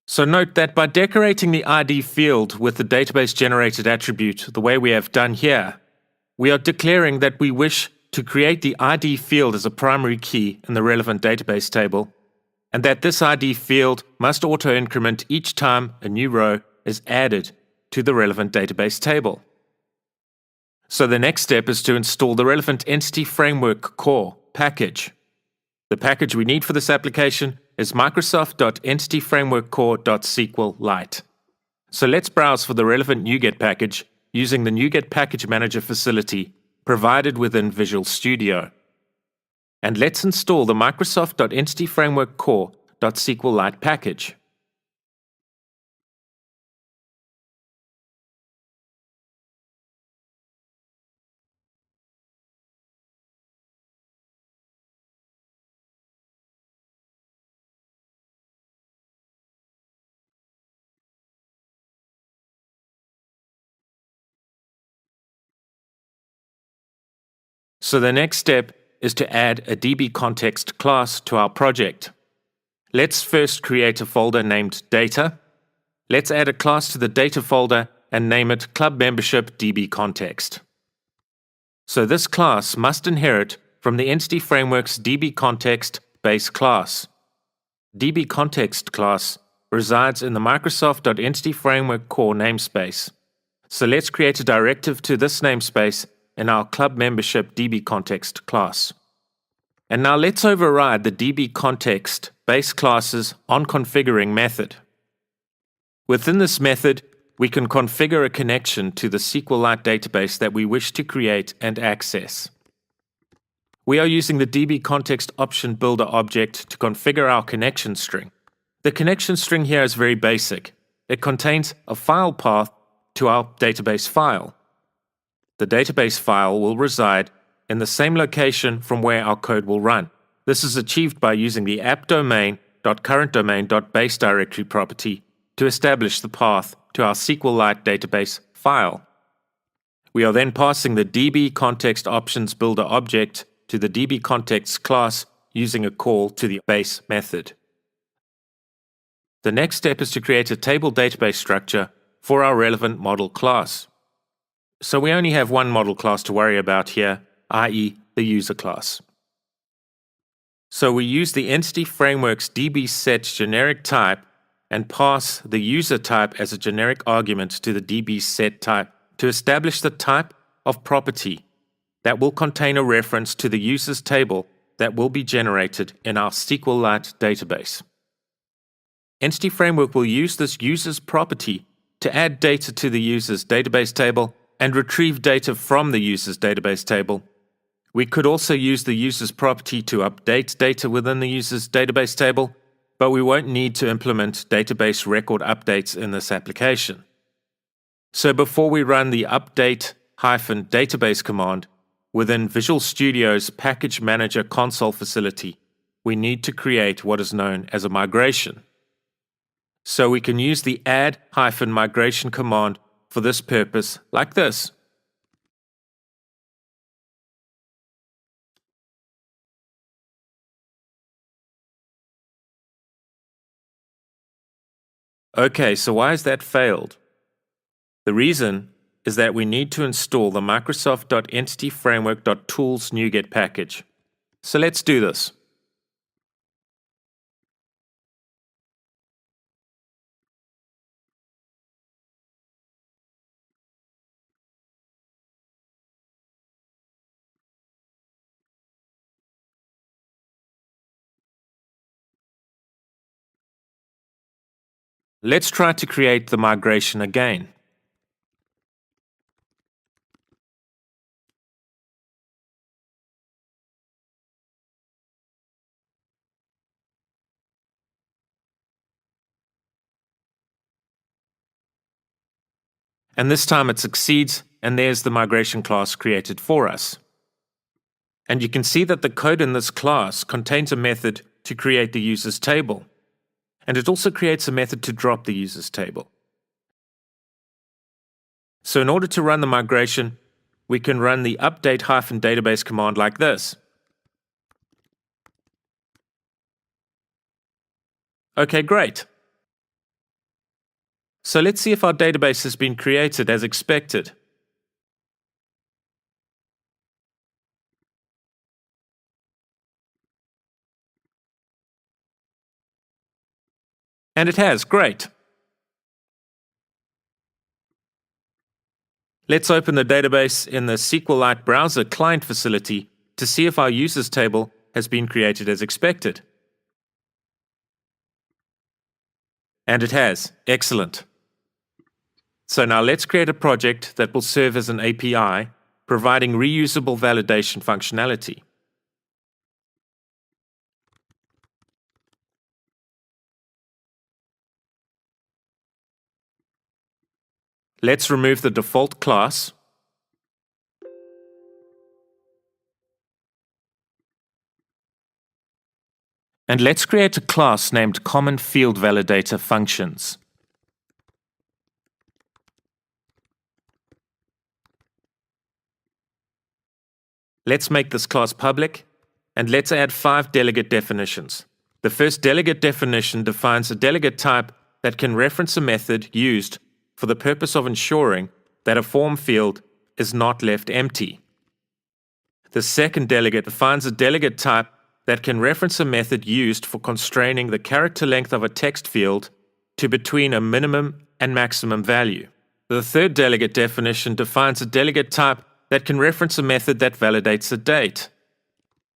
S3: So note that by decorating the ID field with the database-generated attribute the way we have done here, we are declaring that we wish to create the ID field as a primary key in the relevant database table, and that this ID field must auto-increment each time a new row is added to the relevant database table. So the next step is to install the relevant Entity Framework Core package. The package we need for this application is Microsoft.entityframeworkcore.sqlite. So let's browse for the relevant NuGet package using the NuGet Package Manager facility provided within Visual Studio. And let's install the Microsoft.entityframeworkcore.sqlite package. So the next step is to add a dbContext class to our project. Let's first create a folder named Data. Let's add a class to the Data folder and name it Club Membership dbContext. So this class must inherit from the Entity Framework's dbContext base class. dbContext class resides in the Microsoft.entityframework core namespace. So let's create a directive to this namespace in our Club Membership dbContext class. And now let's override the dbContext base class's onConfiguring method. Within this method, we can configure a connection to the SQLite database that we wish to create and access. We are using the dbContext option builder object to configure our connection string. The connection string here is very basic. It contains a file path to our database file. The database file will reside in the same location from where our code will run. This is achieved by using the appdomain.currentdomain.base directory property to establish the path to our SQLite database file. We are then passing the dbContext options builder object to the dbContext class using a call to the base method. The next step is to create a table database structure for our relevant model class. So we only have one model class to worry about here, i.e. the user class. So we use the Entity Framework's dbSet generic type and pass the user type as a generic argument to the dbSet type to establish the type of property that will contain a reference to the user's table that will be generated in our SQLite database. Entity Framework will use this user's property to add data to the user's database table and retrieve data from the user's database table. We could also use the user's property to update data within the user's database table, but we won't need to implement database record updates in this application. So before we run the update-database command within Visual Studio's Package Manager console facility, we need to create what is known as a migration. So we can use the add-migration command for this purpose like this. Okay, so why has that failed? The reason is that we need to install the Microsoft.entityframework.tools NuGet package. So let's do this. Let's try to create the migration again. And this time it succeeds, and there's the migration class created for us. And you can see that the code in this class contains a method to create the users table. And it also creates a method to drop the users table. So in order to run the migration, we can run the update-database command like this. Okay, great. So let's see if our database has been created as expected. And it has, great. Let's open the database in the SQLite browser client facility to see if our users table has been created as expected. And it has, excellent. So now let's create a project that will serve as an API, providing reusable validation functionality. Let's remove the default class. And let's create a class named Common Field Validator Functions. Let's make this class public, and let's add 5 delegate definitions. The first delegate definition defines a delegate type that can reference a method used for the purpose of ensuring that a form field is not left empty. The second delegate defines a delegate type that can reference a method used for constraining the character length of a text field to between a minimum and maximum value. The third delegate definition defines a delegate type that can reference a method that validates a date.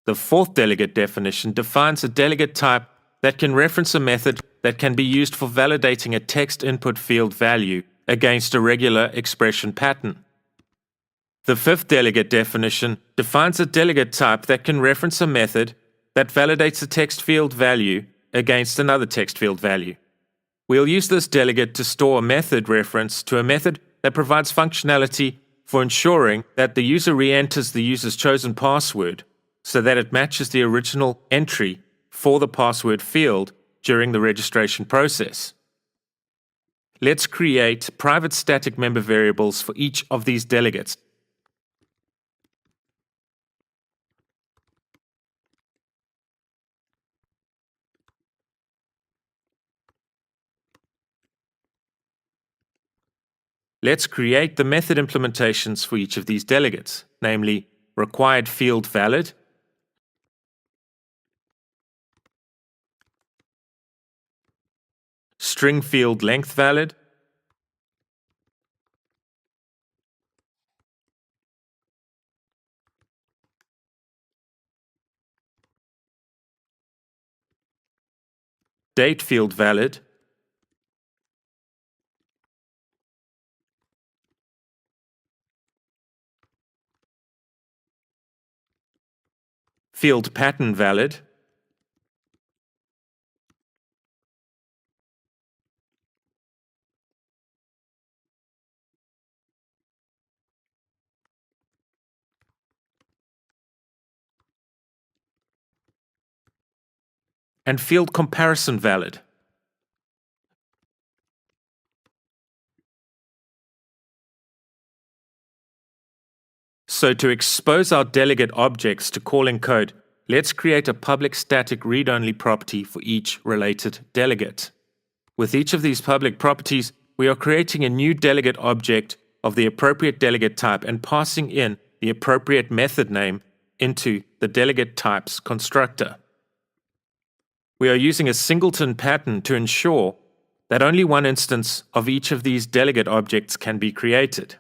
S3: The fourth delegate definition defines a delegate type that can reference a method that can be used for validating a text input field value against a regular expression pattern. The fifth delegate definition defines a delegate type that can reference a method that validates a text field value against another text field value. We'll use this delegate to store a method reference to a method that provides functionality for ensuring that the user re-enters the user's chosen password so that it matches the original entry for the password field during the registration process. Let's create private static member variables for each of these delegates. Let's create the method implementations for each of these delegates, namely required field valid, string field length valid, date field valid, field pattern valid, and field comparison valid. So to expose our delegate objects to calling code, let's create a public static read-only property for each related delegate. With each of these public properties, we are creating a new delegate object of the appropriate delegate type and passing in the appropriate method name into the delegate types constructor. We are using a singleton pattern to ensure that only one instance of each of these delegate objects can be created.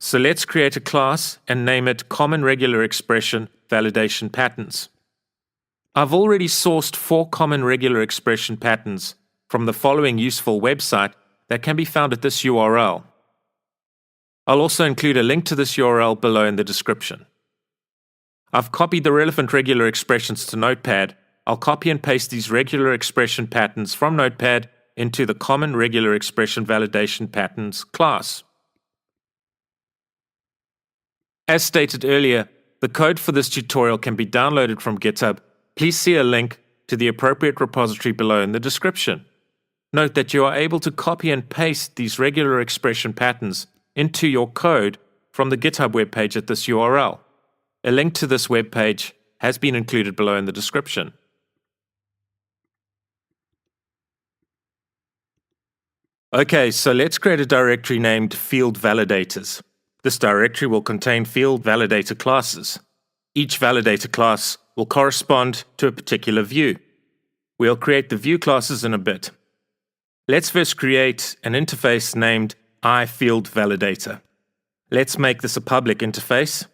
S3: So let's create a class and name it Common Regular Expression Validation Patterns. I've already sourced 4 common regular expression patterns from the following useful website that can be found at this URL. I'll also include a link to this URL below in the description. I've copied the relevant regular expressions to Notepad. I'll copy and paste these regular expression patterns from Notepad into the Common Regular Expression Validation Patterns class. As stated earlier, the code for this tutorial can be downloaded from GitHub. Please see a link to the appropriate repository below in the description. Note that you are able to copy and paste these regular expression patterns into your code from the GitHub webpage at this URL. A link to this webpage has been included below in the description. Okay, so let's create a directory named Field Validators. This directory will contain field validator classes. Each validator class will correspond to a particular view. We'll create the view classes in a bit. Let's first create an interface named iFieldValidator. Let's make this a public interface.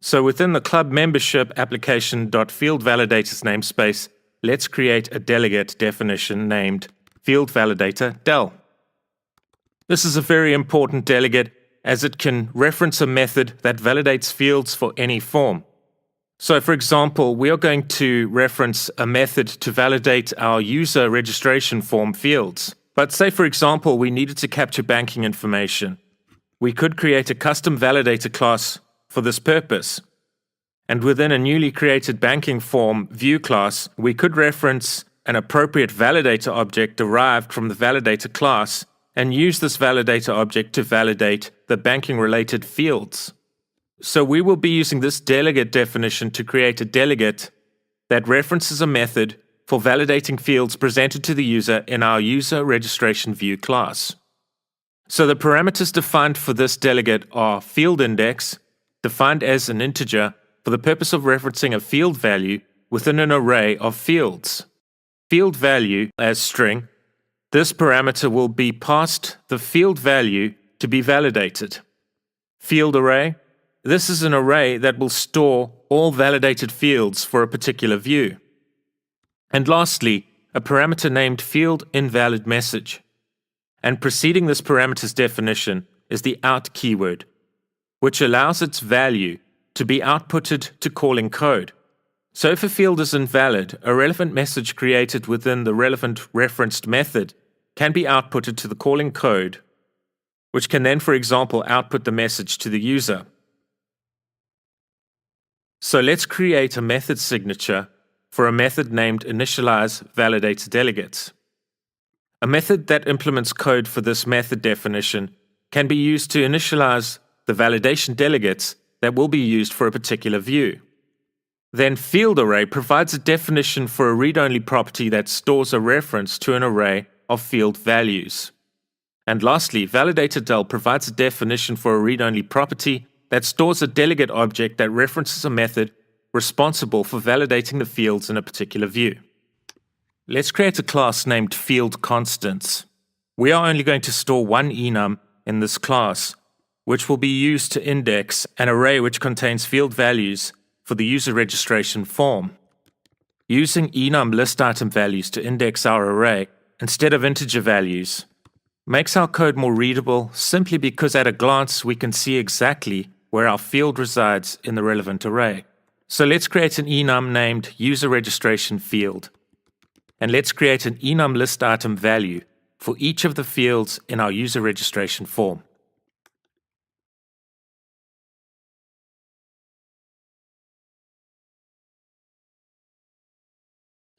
S3: So within the club membership application.fieldValidators namespace, let's create a delegate definition named FieldValidatorDel. This is a very important delegate as it can reference a method that validates fields for any form. So for example, we are going to reference a method to validate our user registration form fields. But say for example, we needed to capture banking information. We could create a custom validator class for this purpose. And within a newly created banking form view class, we could reference an appropriate validator object derived from the validator class and use this validator object to validate the banking-related fields. So we will be using this delegate definition to create a delegate that references a method for validating fields presented to the user in our user registration view class. So the parameters defined for this delegate are field index, defined as an integer for the purpose of referencing a field value within an array of fields. Field value as string. This parameter will be passed the field value to be validated. Field array. This is an array that will store all validated fields for a particular view. And lastly, a parameter named fieldInvalidMessage. And preceding this parameter's definition is the out keyword, which allows its value to be outputted to calling code. So if a field is invalid, a relevant message created within the relevant referenced method can be outputted to the calling code, which can then, for example, output the message to the user. So let's create a method signature for a method named initializeValidatorDelegates. A method that implements code for this method definition can be used to initialize the validation delegates that will be used for a particular view. Then fieldArray provides a definition for a read-only property that stores a reference to an array of field values. And lastly, ValidatorDel provides a definition for a read-only property that stores a delegate object that references a method responsible for validating the fields in a particular view. Let's create a class named fieldConstants. We are only going to store one enum in this class, which will be used to index an array which contains field values for the user registration form. Using enum list item values to index our array instead of integer values makes our code more readable simply because at a glance we can see exactly where our field resides in the relevant array. So let's create an enum named user registration field. And let's create an enum list item value for each of the fields in our user registration form.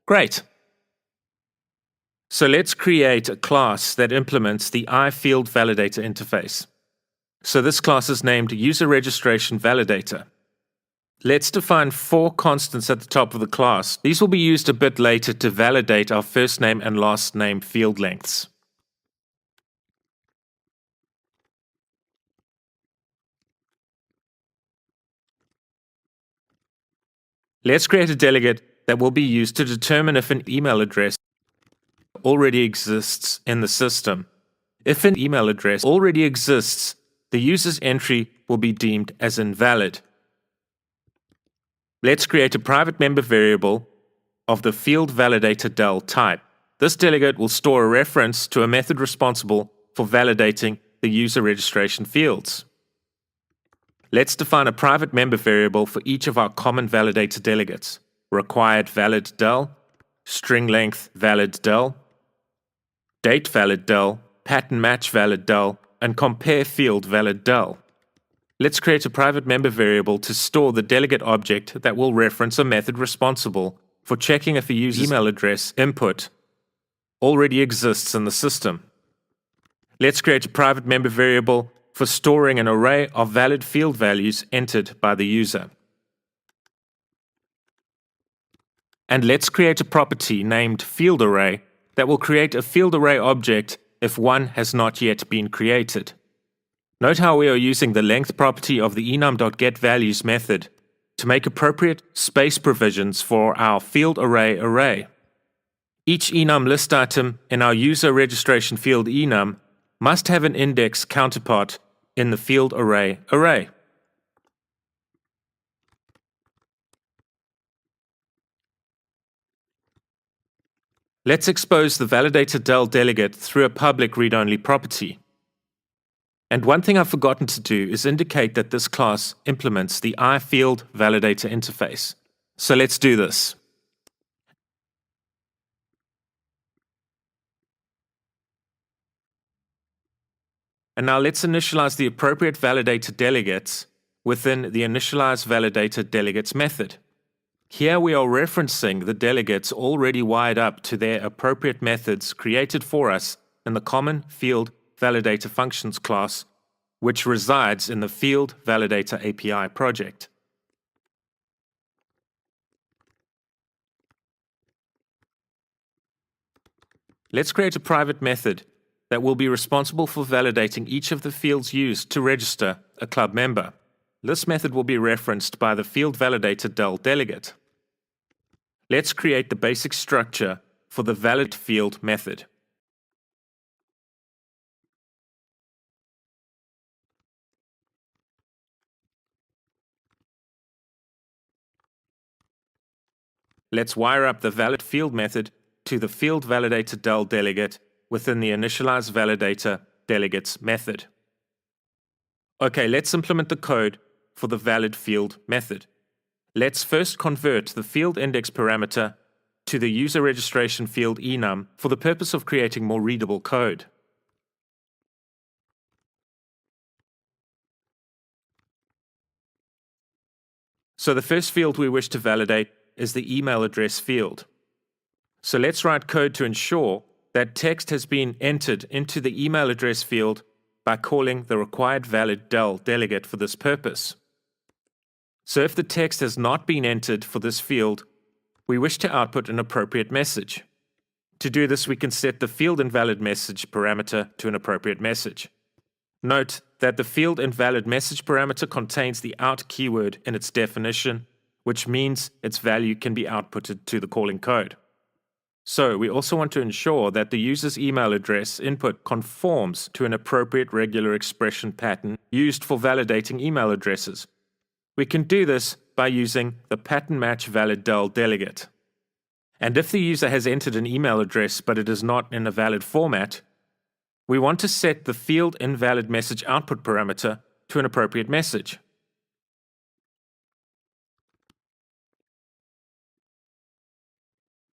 S3: Great. So let's create a class that implements the iFieldValidator interface. So this class is named userRegistrationValidator. Let's define 4 constants at the top of the class. These will be used a bit later to validate our first name and last name field lengths. Let's create a delegate that will be used to determine if an email address already exists in the system. If an email address already exists, the user's entry will be deemed as invalid. Let's create a private member variable of the field validator del type. This delegate will store a reference to a method responsible for validating the user registration fields. Let's define a private member variable for each of our common validator delegates: required valid del, string length valid del, date valid del, pattern match valid del, and compare field valid del. Let's create a private member variable to store the delegate object that will reference a method responsible for checking if a user's email address input already exists in the system. Let's create a private member variable for storing an array of valid field values entered by the user. And let's create a property named fieldArray that will create a fieldArray object if one has not yet been created. Note how we are using the length property of the enum.getValues method to make appropriate space provisions for our fieldArray array. Each enum list item in our user registration field enum must have an index counterpart in the fieldArray array. Let's expose the validator del delegate through a public read-only property. And one thing I've forgotten to do is indicate that this class implements the iFieldValidator interface. So let's do this. And now let's initialize the appropriate validator delegates within the initializeValidator delegates method. Here we are referencing the delegates already wired up to their appropriate methods created for us in the common field validator functions class, which resides in the Field Validator API project. Let's create a private method that will be responsible for validating each of the fields used to register a club member. This method will be referenced by the Field Validator del delegate. Let's create the basic structure for the valid field method. Let's wire up the valid field method to the field validator del delegate within the initializeValidator delegates method. Okay, let's implement the code for the valid field method. Let's first convert the field index parameter to the user registration field enum for the purpose of creating more readable code. So the first field we wish to validate is the email address field. So let's write code to ensure that text has been entered into the email address field by calling the required valid del delegate for this purpose. So if the text has not been entered for this field, we wish to output an appropriate message. To do this, we can set the field invalid message parameter to an appropriate message. Note that the field invalid message parameter contains the out keyword in its definition, which means its value can be outputted to the calling code. So we also want to ensure that the user's email address input conforms to an appropriate regular expression pattern used for validating email addresses. We can do this by using the pattern match valid del delegate. And if the user has entered an email address but it is not in a valid format, we want to set the field invalid message output parameter to an appropriate message.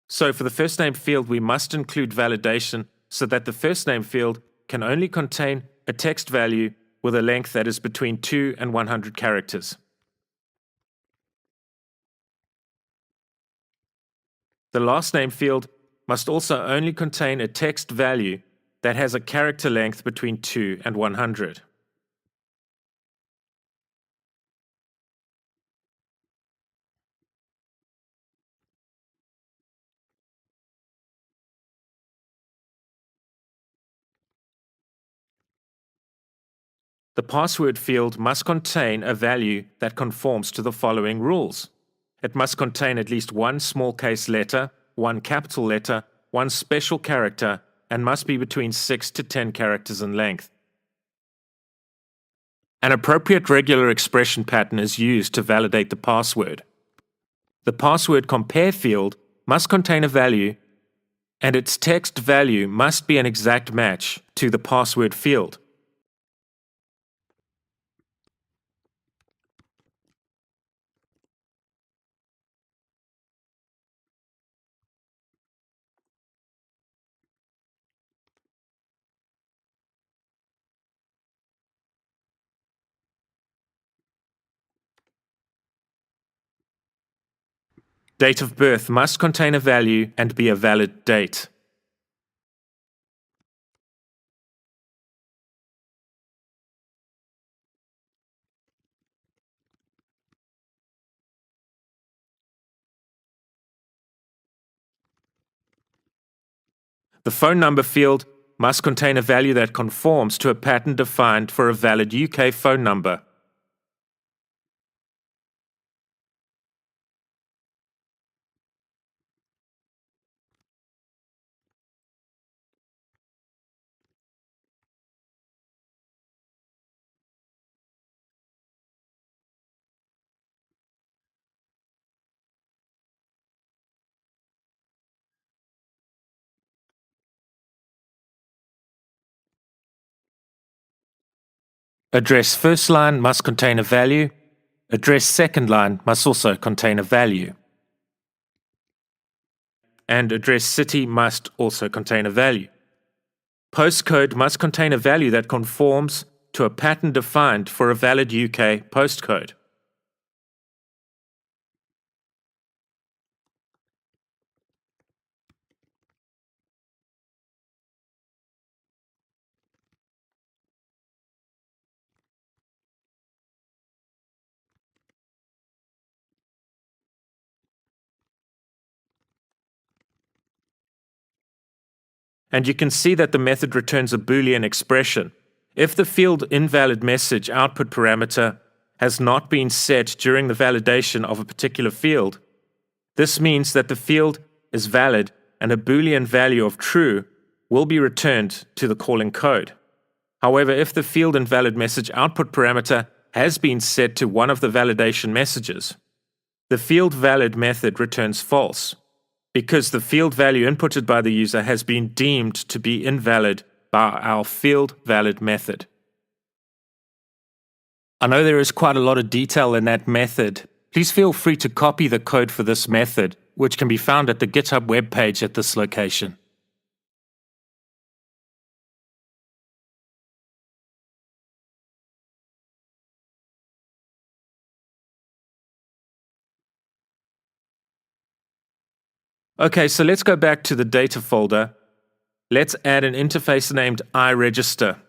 S3: So for the first name field, we must include validation so that the first name field can only contain a text value with a length that is between 2 and 100 characters. The last name field must also only contain a text value that has a character length between 2 and 100. The password field must contain a value that conforms to the following rules. It must contain at least one small case letter, one capital letter, one special character, and must be between 6 to 10 characters in length. An appropriate regular expression pattern is used to validate the password. The password compare field must contain a value, and its text value must be an exact match to the password field. Date of birth must contain a value and be a valid date. The phone number field must contain a value that conforms to a pattern defined for a valid UK phone number. Address first line must contain a value. Address second line must also contain a value. And address city must also contain a value. Postcode must contain a value that conforms to a pattern defined for a valid UK postcode. And you can see that the method returns a Boolean expression. If the field invalid message output parameter has not been set during the validation of a particular field, this means that the field is valid and a Boolean value of true will be returned to the calling code. However, if the field invalid message output parameter has been set to one of the validation messages, the field valid method returns false, because the field value inputted by the user has been deemed to be invalid by our field valid method. I know there is quite a lot of detail in that method. Please feel free to copy the code for this method, which can be found at the GitHub webpage at this location. Okay, so let's go back to the data folder. Let's add an interface named iRegister.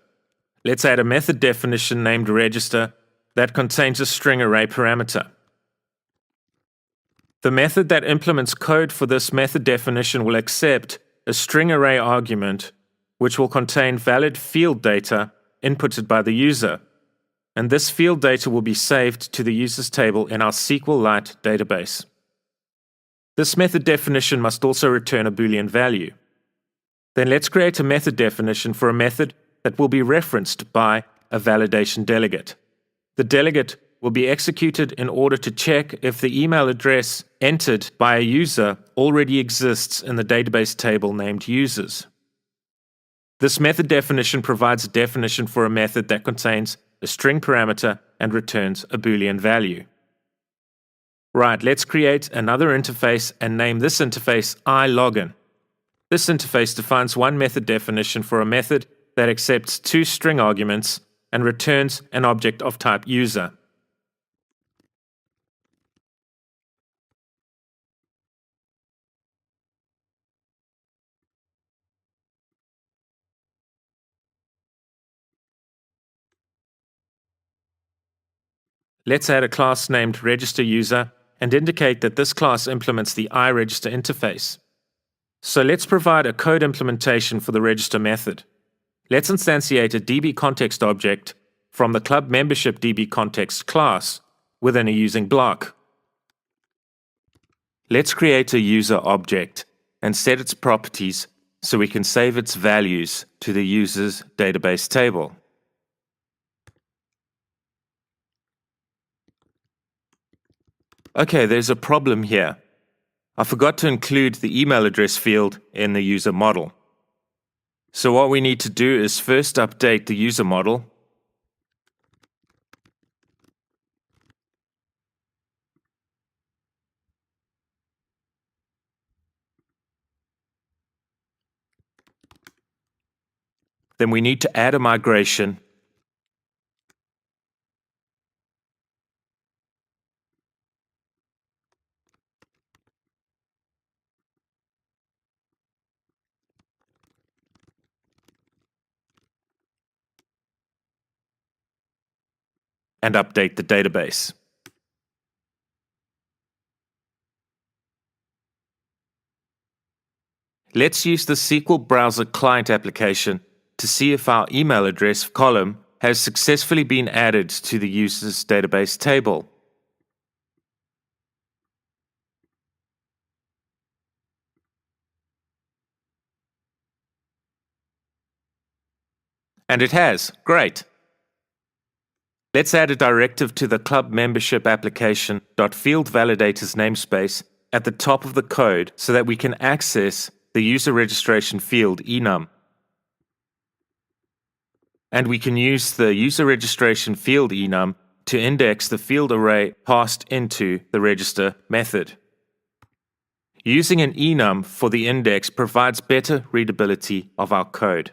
S3: Let's add a method definition named register that contains a string array parameter. The method that implements code for this method definition will accept a string array argument, which will contain valid field data inputted by the user, and this field data will be saved to the users table in our SQLite database. This method definition must also return a Boolean value. Then let's create a method definition for a method that will be referenced by a validation delegate. The delegate will be executed in order to check if the email address entered by a user already exists in the database table named users. This method definition provides a definition for a method that contains a string parameter and returns a Boolean value. Right, let's create another interface and name this interface iLogin. This interface defines one method definition for a method that accepts two string arguments and returns an object of type user. Let's add a class named registerUser and indicate that this class implements the iRegister interface. So let's provide a code implementation for the register method. Let's instantiate a DBContext object from the Club Membership DBContext class within a using block. Let's create a user object and set its properties so we can save its values to the user's database table. Okay, there's a problem here. I forgot to include the email address field in the user model. So what we need to do is first update the user model. Then we need to add a migration. And update the database. Let's use the SQL Browser Client application to see if our email address column has successfully been added to the user's database table. And it has. Great. Let's add a directive to the Club Membership application.fieldValidators namespace at the top of the code so that we can access the user registration field enum. And we can use the user registration field enum to index the field array passed into the register method. Using an enum for the index provides better readability of our code.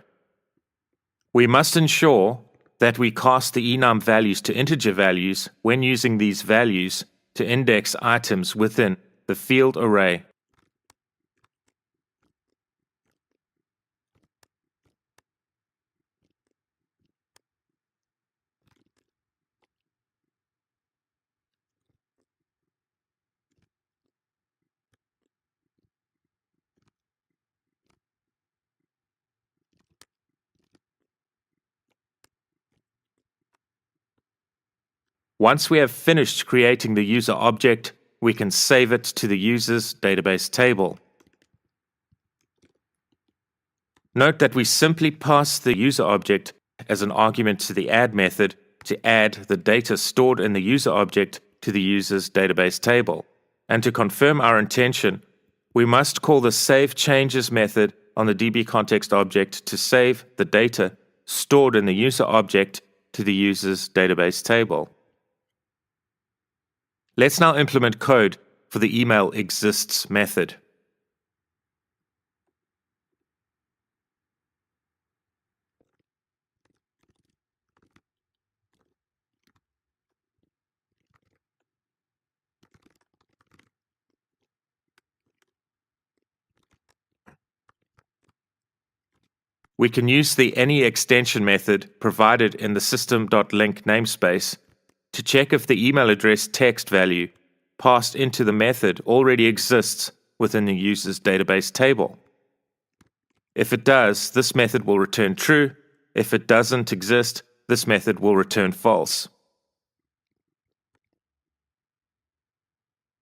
S3: We must ensure that we cast the enum values to integer values when using these values to index items within the field array. Once we have finished creating the user object, we can save it to the user's database table. Note that we simply pass the user object as an argument to the add method to add the data stored in the user object to the user's database table. And to confirm our intention, we must call the saveChanges method on the DBContext object to save the data stored in the user object to the user's database table. Let's now implement code for the email exists method. We can use the AnyExtension method provided in the system.link namespace to check if the email address text value passed into the method already exists within the user's database table. If it does, this method will return true. If it doesn't exist, this method will return false.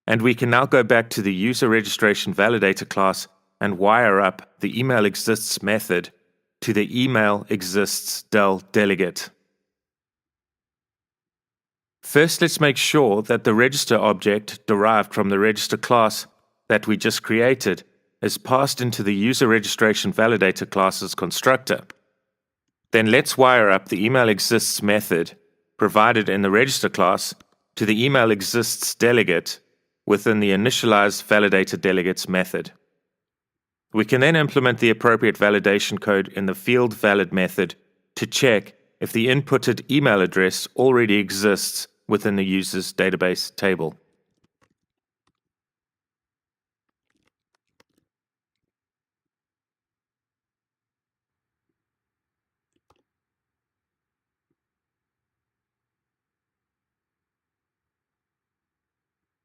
S3: And we can now go back to the user registration validator class and wire up the email exists method to the email exists del delegate. First, let's make sure that the register object derived from the register class that we just created is passed into the user registration validator class's constructor. Then let's wire up the email exists method provided in the register class to the email exists delegate within the initialize validator delegates method. We can then implement the appropriate validation code in the field valid method to check if the inputted email address already exists within the user's database table.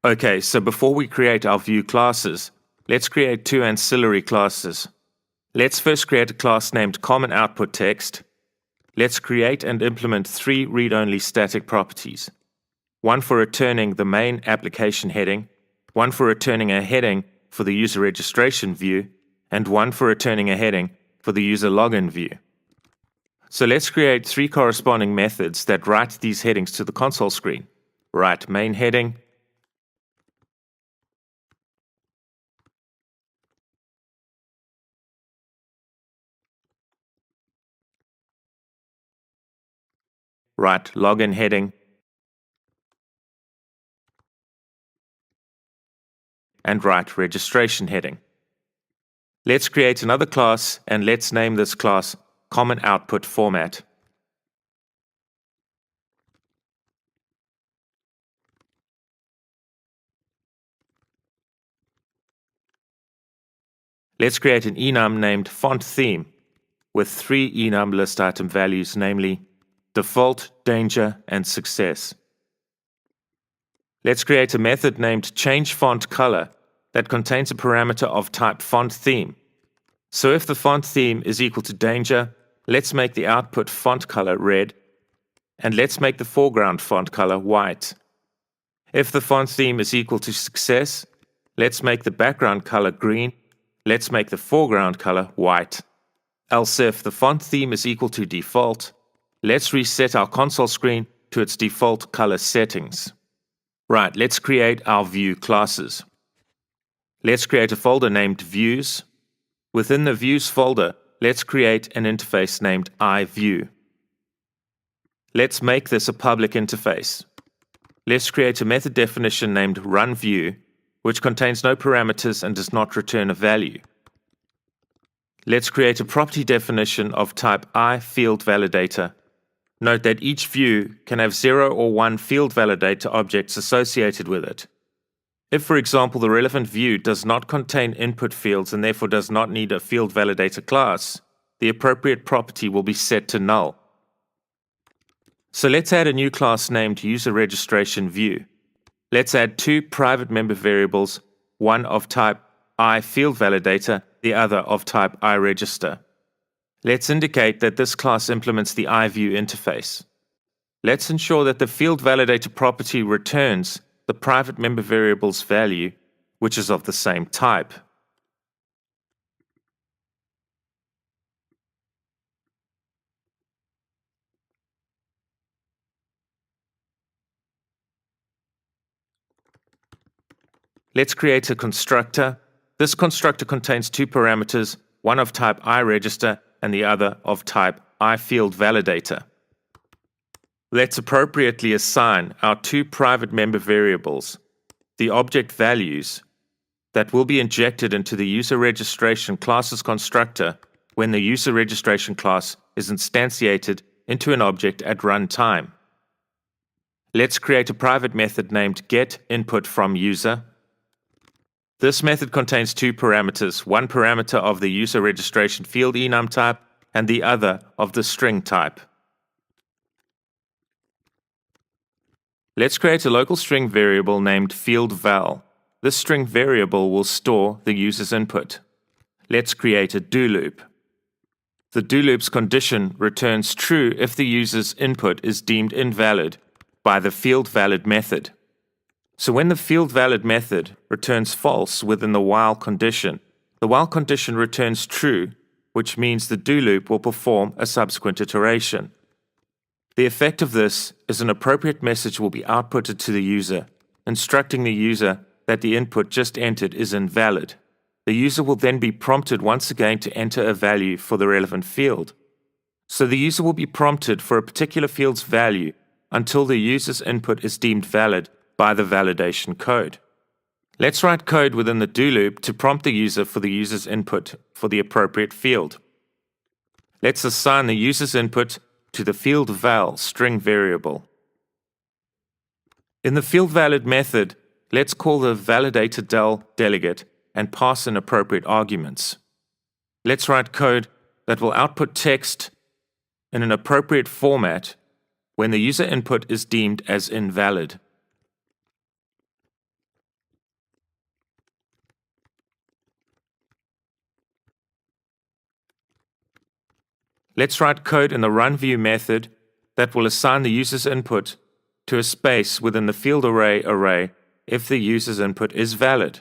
S3: Okay, so before we create our Vue classes, let's create two ancillary classes. Let's first create a class named Common Output Text. Let's create and implement three read-only static properties. One for returning the main application heading, one for returning a heading for the user registration view, and one for returning a heading for the user login view. So let's create three corresponding methods that write these headings to the console screen. Write main heading, write login heading, and write registration heading. Let's create another class and let's name this class Common Output Format. Let's create an enum named Font Theme with three enum list item values, namely Default, Danger, and Success. Let's create a method named ChangeFontColor that contains a parameter of type FontTheme. So if the font theme is equal to Danger, let's make the output font color red, and let's make the foreground font color white. If the font theme is equal to Success, let's make the background color green, let's make the foreground color white. Else if the font theme is equal to Default, let's reset our console screen to its default color settings. Right, let's create our Vue classes. Let's create a folder named Views. Within the Views folder, let's create an interface named iView. Let's make this a public interface. Let's create a method definition named runView, which contains no parameters and does not return a value. Let's create a property definition of type iFieldValidator. Note that each view can have 0 or 1 field validator objects associated with it. If, for example, the relevant view does not contain input fields and therefore does not need a field validator class, the appropriate property will be set to null. So let's add a new class named UserRegistrationView. Let's add two private member variables, one of type iFieldValidator, the other of type iRegister. Let's indicate that this class implements the iView interface. Let's ensure that the field validator property returns the private member variable's value, which is of the same type. Let's create a constructor. This constructor contains two parameters, one of type iRegister and the other of type iFieldValidator. Let's appropriately assign our two private member variables, the object values, that will be injected into the user registration class's constructor when the user registration class is instantiated into an object at runtime. Let's create a private method named getInputFromUser. This method contains two parameters, one parameter of the user registration field enum type and the other of the string type. Let's create a local string variable named fieldVal. This string variable will store the user's input. Let's create a do loop. the do loop's condition returns true if the user's input is deemed invalid by the fieldValid method. So when the fieldValid method returns false within the while condition, the while condition returns true, which means the do loop will perform a subsequent iteration. The effect of this is an appropriate message will be outputted to the user, instructing the user that the input just entered is invalid. The user will then be prompted once again to enter a value for the relevant field. So the user will be prompted for a particular field's value until the user's input is deemed valid by the validation code. Let's write code within the do loop to prompt the user for the user's input for the appropriate field. Let's assign the user's input to the fieldVal string variable. In the fieldValid method, let's call the validatorDel delegate and pass in appropriate arguments. Let's write code that will output text in an appropriate format when the user input is deemed as invalid. Let's write code in the runView method that will assign the user's input to a space within the field array if the user's input is valid.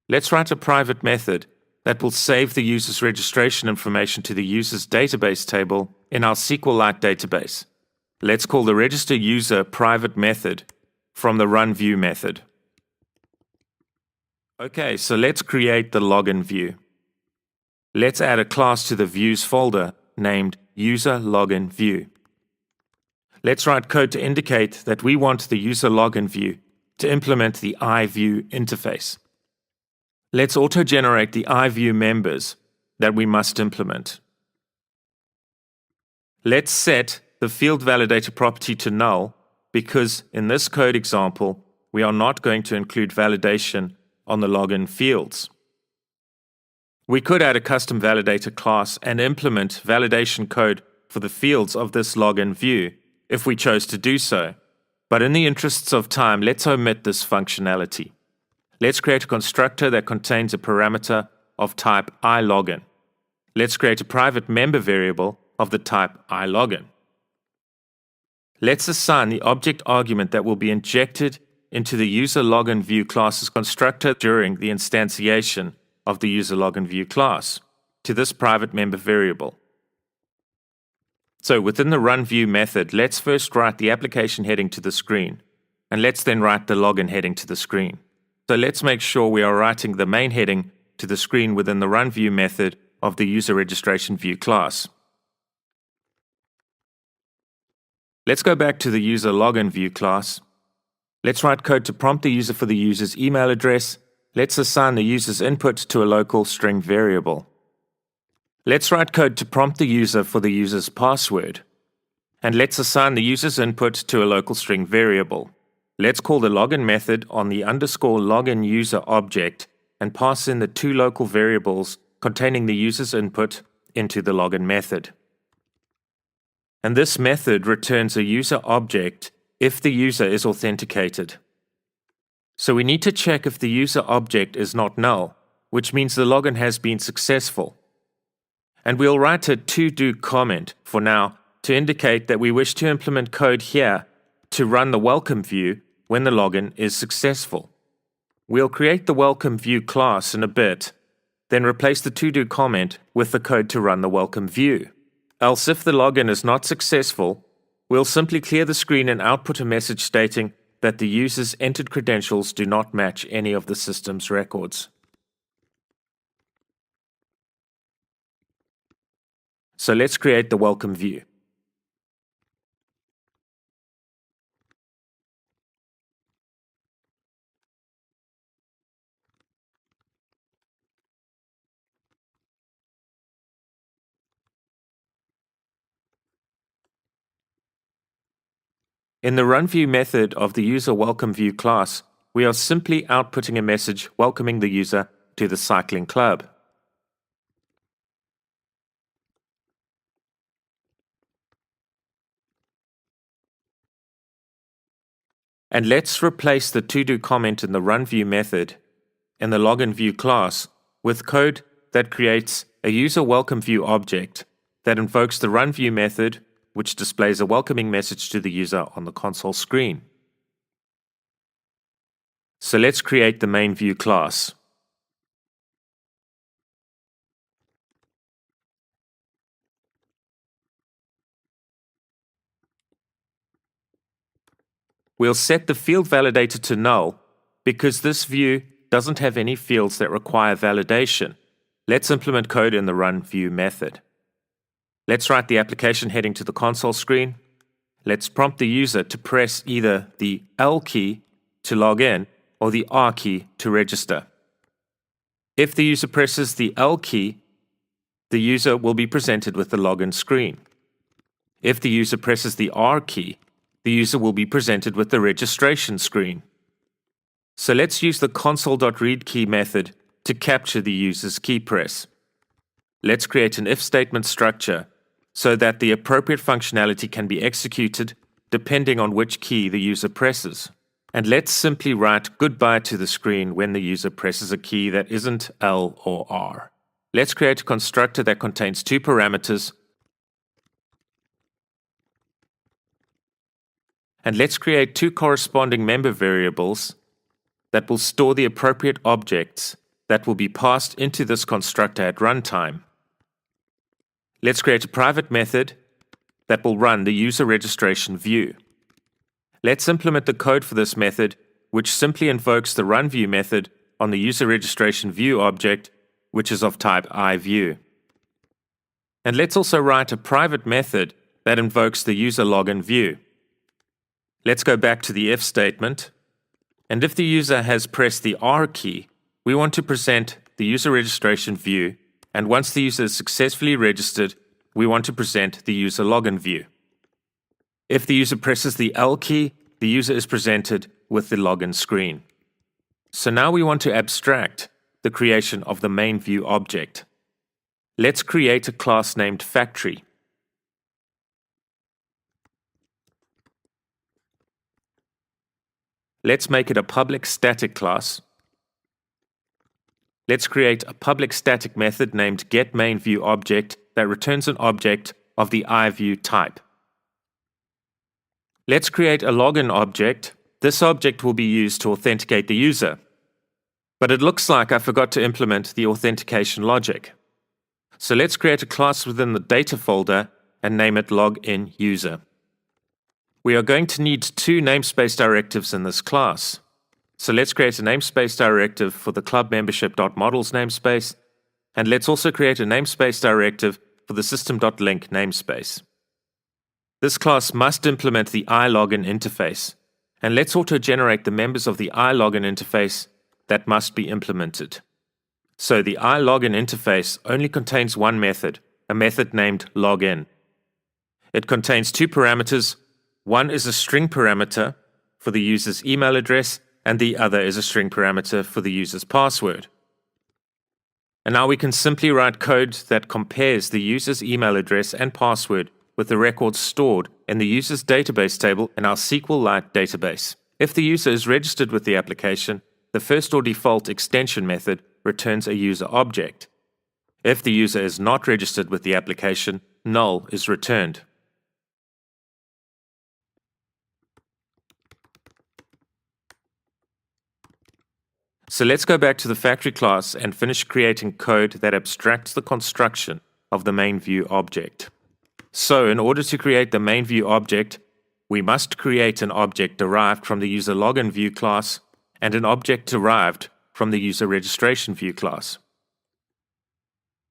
S3: Let's write a private method that will save the user's registration information to the user's database table in our SQLite database. Let's call the registerUser private method from the runView method. Okay, so let's create the login view. Let's add a class to the views folder named userLoginView. Let's write code to indicate that we want the userLoginView to implement the iView interface. Let's auto-generate the iView members that we must implement. Let's set the fieldValidator property to null because in this code example, we are not going to include validation on the login fields. We could add a custom validator class and implement validation code for the fields of this login view if we chose to do so. But in the interests of time, let's omit this functionality. Let's create a constructor that contains a parameter of type iLogin. Let's create a private member variable of the type iLogin. Let's assign the object argument that will be injected into the userLoginView class's constructor during the instantiation of the userLoginView class to this private member variable. So within the runView method, let's first write the application heading to the screen, and let's then write the login heading to the screen. So let's make sure we are writing the main heading to the screen within the runView method of the userRegistrationView class. Let's go back to the userLoginView class. Let's write code to prompt the user for the user's email address. Let's assign the user's input to a local string variable. Let's write code to prompt the user for the user's password. And let's assign the user's input to a local string variable. Let's call the login method on the _login user object and pass in the two local variables containing the user's input into the login method. And this method returns a user object if the user is authenticated. So we need to check if the user object is not null, which means the login has been successful. And we'll write a to-do comment for now to indicate that we wish to implement code here to run the welcome view when the login is successful. We'll create the welcome view class in a bit, then replace the to-do comment with the code to run the welcome view. Else, if the login is not successful, we'll simply clear the screen and output a message stating that the user's entered credentials do not match any of the system's records. So let's create the welcome view. In the runView method of the user welcome view class, we are simply outputting a message welcoming the user to the cycling club. And let's replace the to-do comment in the runView method in the login view class with code that creates a user welcome view object that invokes the runView method, which displays a welcoming message to the user on the console screen. So let's create the main view class. We'll set the field validator to null because this view doesn't have any fields that require validation. Let's implement code in the runView method. Let's write the application heading to the console screen. Let's prompt the user to press either the L key to log in or the R key to register. If the user presses the L key, the user will be presented with the login screen. If the user presses the R key, the user will be presented with the registration screen. So let's use the console.readKey method to capture the user's key press. Let's create an if statement structure so that the appropriate functionality can be executed depending on which key the user presses. And let's simply write goodbye to the screen when the user presses a key that isn't L or R. Let's create a constructor that contains two parameters. And let's create two corresponding member variables that will store the appropriate objects that will be passed into this constructor at runtime. Let's create a private method that will run the user registration view. Let's implement the code for this method, which simply invokes the runView method on the user registration view object, which is of type iView. And let's also write a private method that invokes the user login view. Let's go back to the if statement. And if the user has pressed the R key, we want to present the user registration view. And once the user is successfully registered, we want to present the user login view. If the user presses the L key, the user is presented with the login screen. So now we want to abstract the creation of the main view object. Let's create a class named Factory. Let's make it a public static class. Let's create a public static method named getMainViewObject that returns an object of the iView type. Let's create a login object. This object will be used to authenticate the user. But it looks like I forgot to implement the authentication logic. So let's create a class within the data folder and name it loginUser. We are going to need two namespace directives in this class. So let's create a namespace directive for the club membership.models namespace, and let's also create a namespace directive for the system.link namespace. This class must implement the iLogin interface, and let's auto-generate the members of the iLogin interface that must be implemented. So the iLogin interface only contains one method, a method named login. It contains two parameters. One is a string parameter for the user's email address, and the other is a string parameter for the user's password. And now we can simply write code that compares the user's email address and password with the records stored in the user's database table in our SQLite database. If the user is registered with the application, the first or default extension method returns a user object. If the user is not registered with the application, null is returned. So let's go back to the factory class and finish creating code that abstracts the construction of the main view object. So in order to create the main view object, we must create an object derived from the user login view class and an object derived from the user registration view class.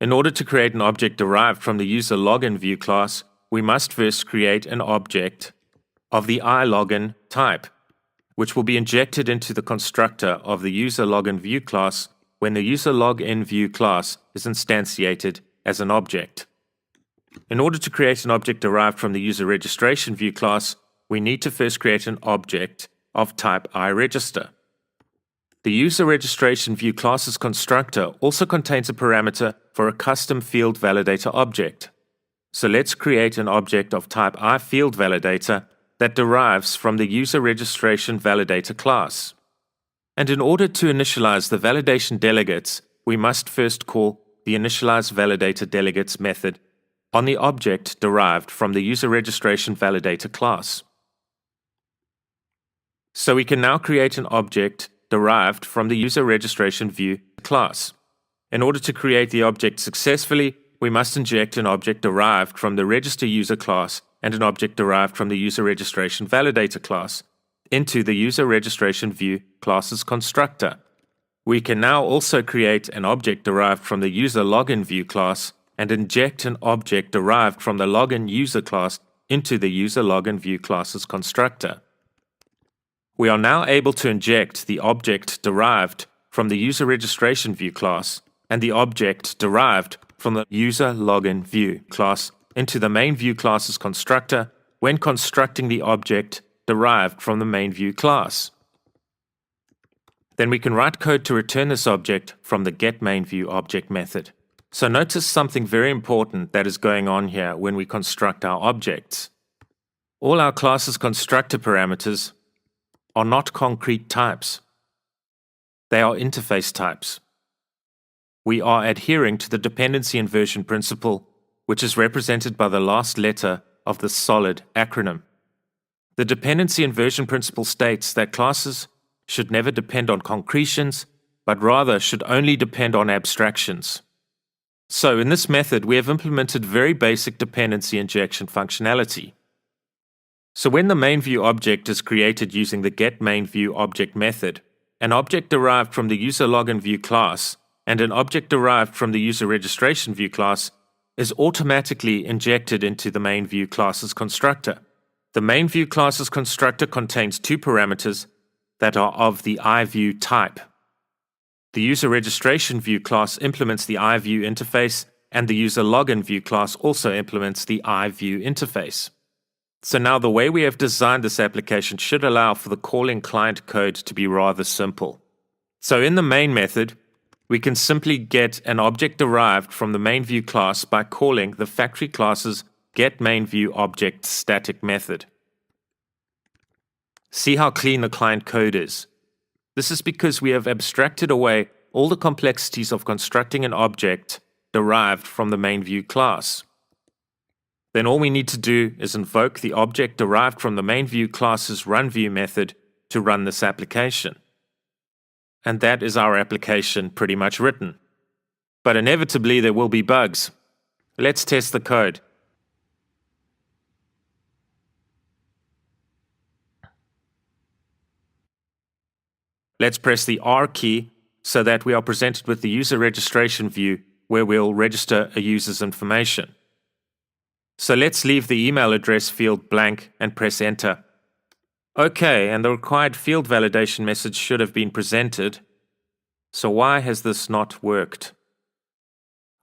S3: In order to create an object derived from the user login view class, we must first create an object of the iLogin type, which will be injected into the constructor of the user login view class when the user login view class is instantiated as an object. In order to create an object derived from the user registration view class, we need to first create an object of type iRegister. The user registration view class's constructor also contains a parameter for a custom field validator object. So let's create an object of type iFieldValidator that derives from the user registration validator class. And in order to initialize the validation delegates, we must first call the initializeValidatorDelegates method on the object derived from the user registration validator class. So we can now create an object derived from the user registration view class. In order to create the object successfully, we must inject an object derived from the register user class and an object derived from the user registration validator class into the user registration view class's constructor. We can now also create an object derived from the user login view class and inject an object derived from the login user class into the user login view class's constructor. We are now able to inject the object derived from the user registration view class and the object derived from the user login view class into the main view class's constructor when constructing the object derived from the main view class. Then we can write code to return this object from the getMainViewObject method. So notice something very important that is going on here when we construct our objects. All our class's constructor parameters are not concrete types. They are interface types. We are adhering to the dependency inversion principle, which is represented by the last letter of the SOLID acronym. The dependency inversion principle states that classes should never depend on concretions, but rather should only depend on abstractions. So in this method, we have implemented very basic dependency injection functionality. So when the MainViewObject is created using the getMainViewObject method, an object derived from the user login view class and an object derived from the user registration view class is automatically injected into the MainView class's constructor. The MainView class's constructor contains two parameters that are of the iView type. The user registration view class implements the iView interface, and the user login view class also implements the iView interface. So now the way we have designed this application should allow for the calling client code to be rather simple. So in the main method, we can simply get an object derived from the MainView class by calling the factory class's getMainViewObject static method. See how clean the client code is. This is because we have abstracted away all the complexities of constructing an object derived from the MainView class. Then all we need to do is invoke the object derived from the MainView class's runView method to run this application. And that is our application pretty much written. But inevitably there will be bugs. Let's test the code. Let's press the R key so that we are presented with the user registration view where we'll register a user's information. So let's leave the email address field blank and press enter. Okay, and the required field validation message should have been presented. So why has this not worked?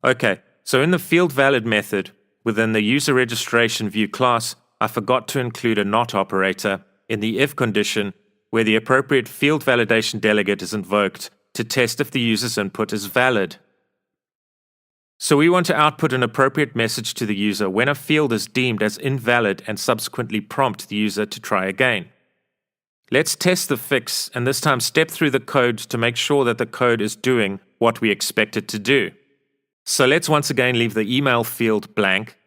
S3: Okay, so in the field valid method within the user registration view class, I forgot to include a not operator in the if condition where the appropriate field validation delegate is invoked to test if the user's input is valid. So we want to output an appropriate message to the user when a field is deemed as invalid and subsequently prompt the user to try again. Let's test the fix and this time step through the code to make sure that the code is doing what we expect it to do. So let's once again leave the email field blank.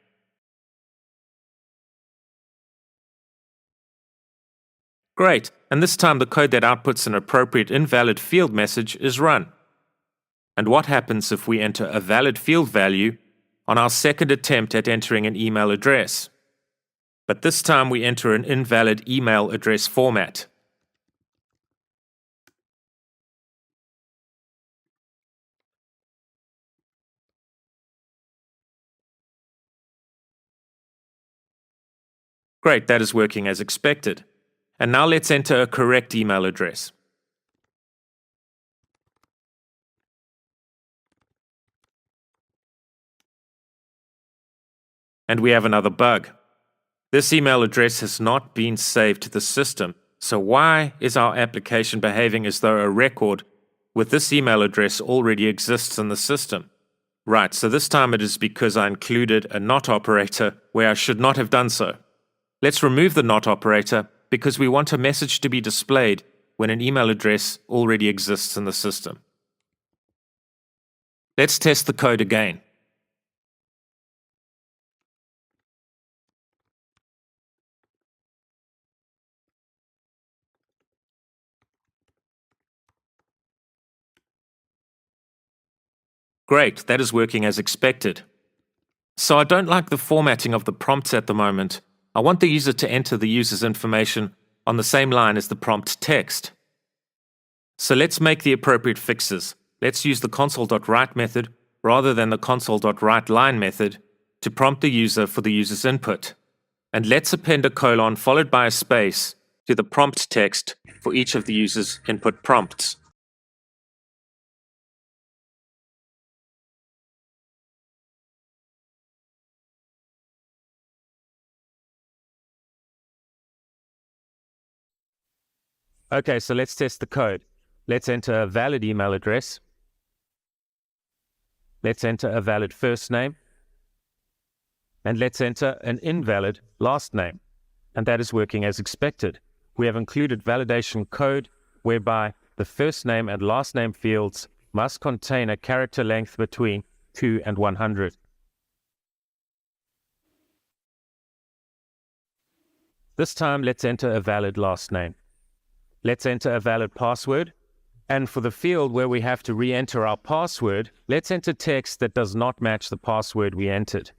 S3: Great, and this time the code that outputs an appropriate invalid field message is run. And what happens if we enter a valid field value on our second attempt at entering an email address? But this time we enter an invalid email address format. Great, that is working as expected. And now let's enter a correct email address. And we have another bug. This email address has not been saved to the system. So why is our application behaving as though a record with this email address already exists in the system? Right, so this time it is because I included a not operator where I should not have done so. Let's remove the not operator because we want a message to be displayed when an email address already exists in the system. Let's test the code again. Great, that is working as expected. So I don't like the formatting of the prompts at the moment. I want the user to enter the user's information on the same line as the prompt text. So let's make the appropriate fixes. Let's use the console.write method rather than the console.writeLine method to prompt the user for the user's input. And let's append a colon followed by a space to the prompt text for each of the user's input prompts. Okay, so let's test the code. Let's enter a valid email address. Let's enter a valid first name. And let's enter an invalid last name. And that is working as expected. We have included validation code whereby the first name and last name fields must contain a character length between 2 and 100. This time, let's enter a valid last name. Let's enter a valid password. And for the field where we have to re-enter our password, let's enter text that does not match the password we entered.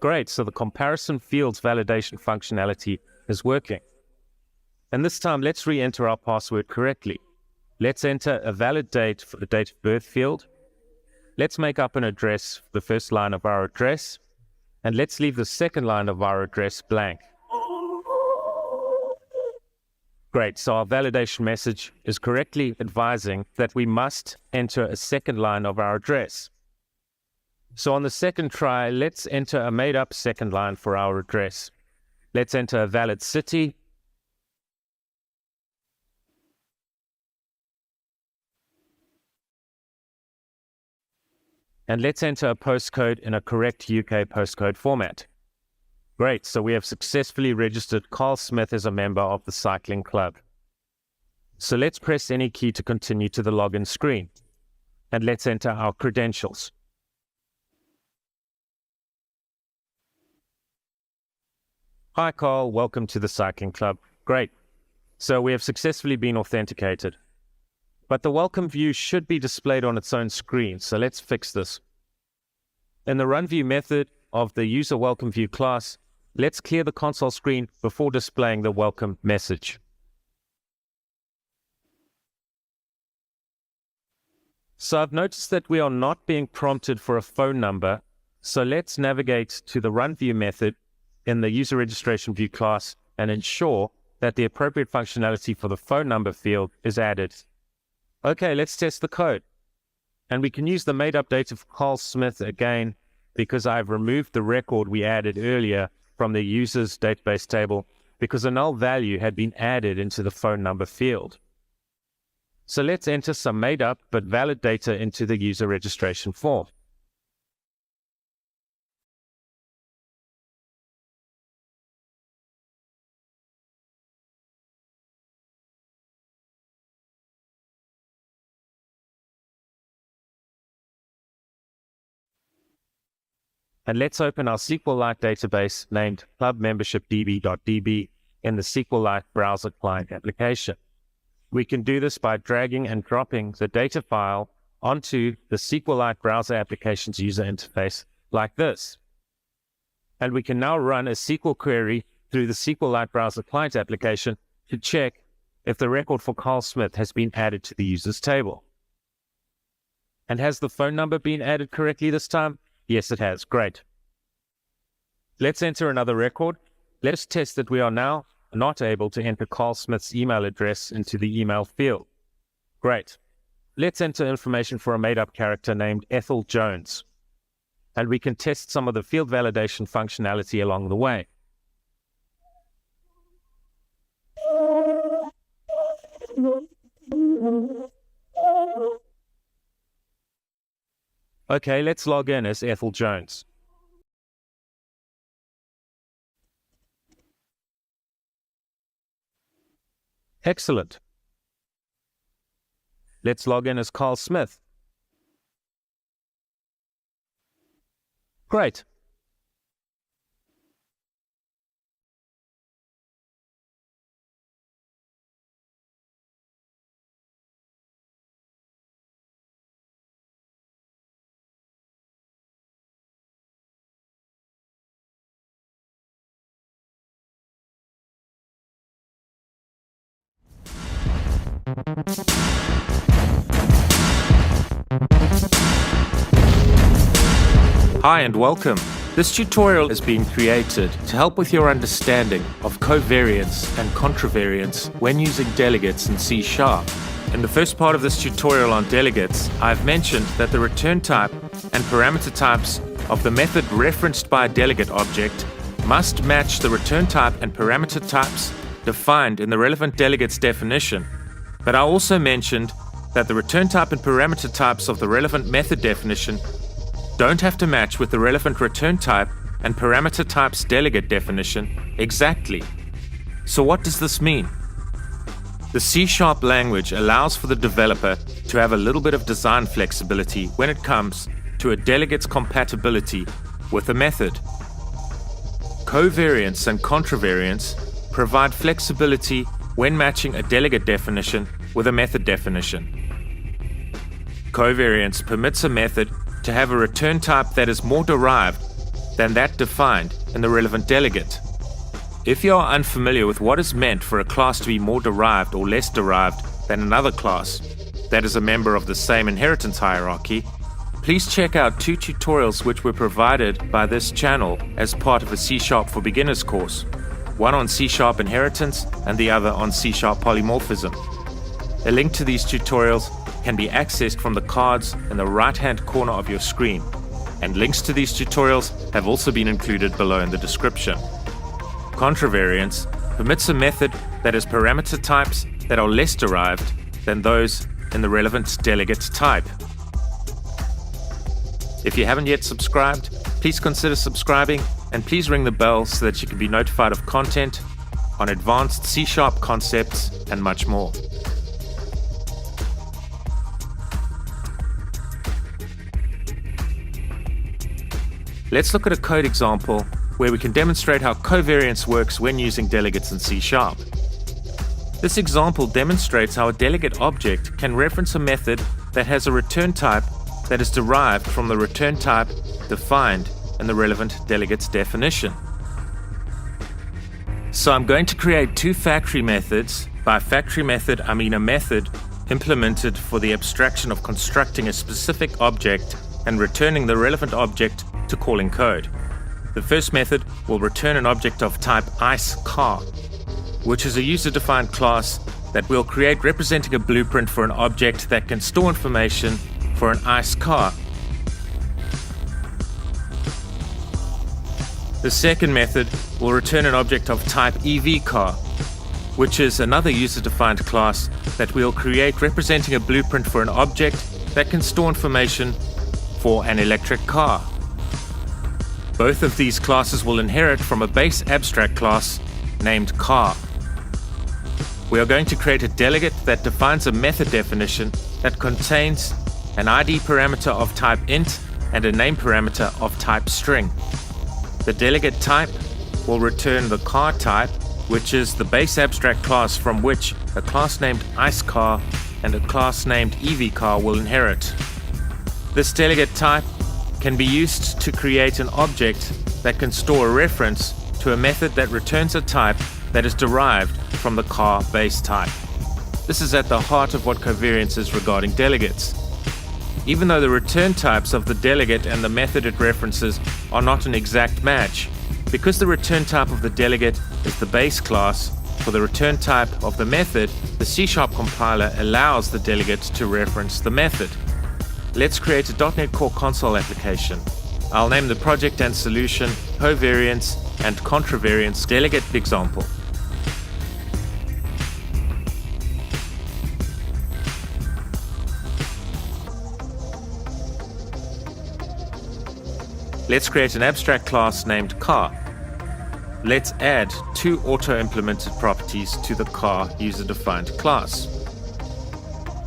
S3: Great, so the comparison fields validation functionality is working. And this time, let's re-enter our password correctly. Let's enter a valid date for the date of birth field. Let's make up an address for the first line of our address. And let's leave the second line of our address blank. Great, so our validation message is correctly advising that we must enter a second line of our address. So on the second try, let's enter a made-up second line for our address. Let's enter a valid city. And let's enter a postcode in a correct UK postcode format. Great, so we have successfully registered Carl Smith as a member of the cycling club. So let's press any key to continue to the login screen. And let's enter our credentials. Hi Carl, welcome to the cycling club. Great. So we have successfully been authenticated. But the welcome view should be displayed on its own screen, so let's fix this. In the runView method of the user welcome view class, let's clear the console screen before displaying the welcome message. So I've noticed that we are not being prompted for a phone number, so let's navigate to the runView method in the user registration view class and ensure that the appropriate functionality for the phone number field is added. Okay, let's test the code. And we can use the made-up data for Carl Smith again because I've removed the record we added earlier from the user's database table because a null value had been added into the phone number field. So let's enter some made-up but valid data into the user registration form. And let's open our SQLite database named clubmembershipdb.db in the SQLite browser client application. We can do this by dragging and dropping the data file onto the SQLite browser application's user interface like this. And we can now run a SQL query through the SQLite browser client application to check if the record for Carl Smith has been added to the users table. And has the phone number been added correctly this time? Yes, it has. Great. Let's enter another record. Let's test that we are now not able to enter Carl Smith's email address into the email field. Great. Let's enter information for a made-up character named Ethel Jones. And we can test some of the field validation functionality along the way. Okay, let's log in as Ethel Jones. Excellent. Let's log in as Carl Smith. Great. Hi and welcome. This tutorial is being created to help with your understanding of covariance and contravariance when using delegates in C#. In the first part of this tutorial on delegates, I've mentioned that the return type and parameter types of the method referenced by a delegate object must match the return type and parameter types defined in the relevant delegate's definition. But I also mentioned that the return type and parameter types of the relevant method definition don't have to match with the relevant return type and parameter type's delegate definition exactly. So what does this mean? The C# language allows for the developer to have a little bit of design flexibility when it comes to a delegate's compatibility with a method. Covariance and contravariance provide flexibility when matching a delegate definition with a method definition. Covariance permits a method to have a return type that is more derived than that defined in the relevant delegate. If you are unfamiliar with what is meant for a class to be more derived or less derived than another class that is a member of the same inheritance hierarchy, please check out 2 tutorials which were provided by this channel as part of a C# for Beginners course, one on C# inheritance and the other on C# polymorphism. A link to these tutorials can be accessed from the cards in the right-hand corner of your screen, and links to these tutorials have also been included below in the description. Contravariance permits a method that has parameter types that are less derived than those in the relevant delegate type. If you haven't yet subscribed, please consider subscribing and please ring the bell so that you can be notified of content on advanced C# concepts and much more. Let's look at a code example where we can demonstrate how covariance works when using delegates in C#. This example demonstrates how a delegate object can reference a method that has a return type that is derived from the return type defined in the relevant delegate's definition. So I'm going to create 2 factory methods. By factory method, I mean a method implemented for the abstraction of constructing a specific object and returning the relevant object to calling code. The first method will return an object of type IceCar, which is a user-defined class that we'll create representing a blueprint for an object that can store information for an ICE car. The second method will return an object of type EVCar, which is another user-defined class that we'll create representing a blueprint for an object that can store information for an electric car. Both of these classes will inherit from a base abstract class named car. We are going to create a delegate that defines a method definition that contains an ID parameter of type int and a name parameter of type string. The delegate type will return the car type which is the base abstract class from which a class named IceCar and a class named EVCar will inherit. This delegate type can be used to create an object that can store a reference to a method that returns a type that is derived from the car base type. This is at the heart of what covariance is regarding delegates. Even though the return types of the delegate and the method it references are not an exact match, because the return type of the delegate is the base class for the return type of the method, the C# compiler allows the delegate to reference the method. Let's create a .NET Core console application. I'll name the project and solution covariance and contravariance delegate example. Let's create an abstract class named car. Let's add two auto-implemented properties to the car user-defined class.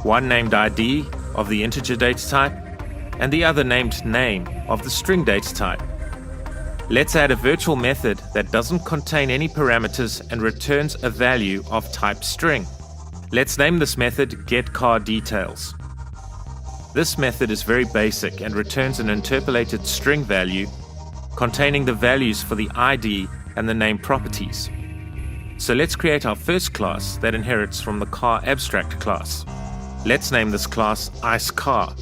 S3: One named ID of the integer data type, and the other named name of the string data type. Let's add a virtual method that doesn't contain any parameters and returns a value of type string. Let's name this method getCarDetails. This method is very basic and returns an interpolated string value containing the values for the ID and the name properties. So let's create our first class that inherits from the car abstract class. Let's name this class IceCar.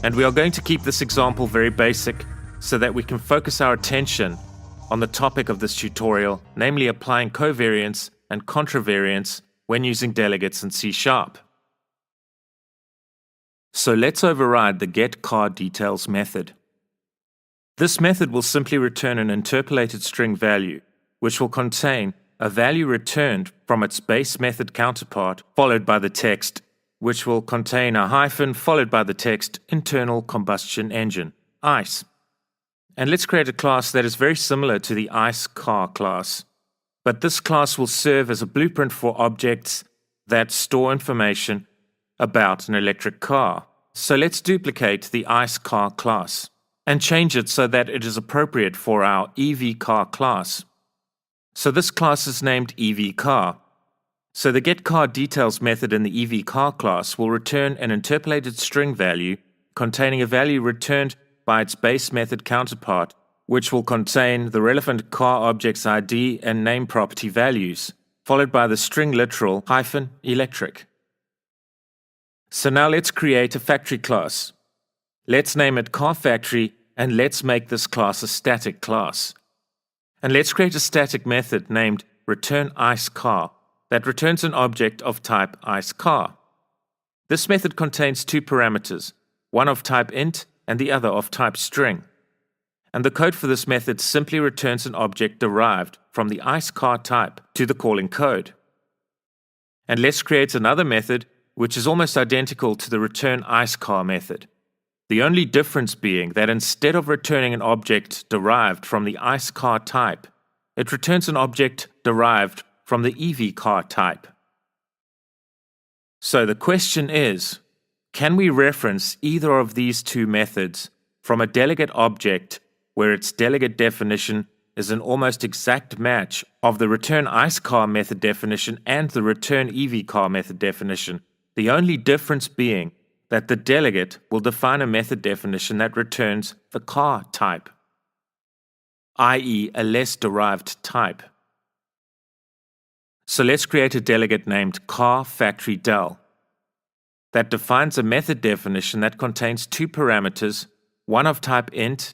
S3: And we are going to keep this example very basic so that we can focus our attention on the topic of this tutorial, namely applying covariance and contravariance when using delegates in C#. So let's override the getCarDetails method. This method will simply return an interpolated string value, which will contain a value returned from its base method counterpart, followed by the text, which will contain a hyphen followed by the text internal combustion engine, ICE. And let's create a class that is very similar to the IceCar class. But this class will serve as a blueprint for objects that store information about an electric car. So let's duplicate the IceCar class and change it so that it is appropriate for our EVCar class. So this class is named EVCar. So the getCarDetails method in the EVCar class will return an interpolated string value containing a value returned by its base method counterpart, which will contain the relevant car object's ID and name property values, followed by the string literal -electric. So now let's create a factory class. Let's name it carFactory and let's make this class a static class. And let's create a static method named returnIceCar that returns an object of type IceCar. This method contains two parameters, one of type int and the other of type string. And the code for this method simply returns an object derived from the IceCar type to the calling code. And let's create another method which is almost identical to the returnIceCar method. The only difference being that instead of returning an object derived from the IceCar type, it returns an object derived from the EVCar type. So the question is, can we reference either of these two methods from a delegate object where its delegate definition is an almost exact match of the returnIceCar method definition and the returnEVCar method definition? The only difference being that the delegate will define a method definition that returns the car type, i.e. a less derived type. So let's create a delegate named carFactoryDel that defines a method definition that contains two parameters, one of type int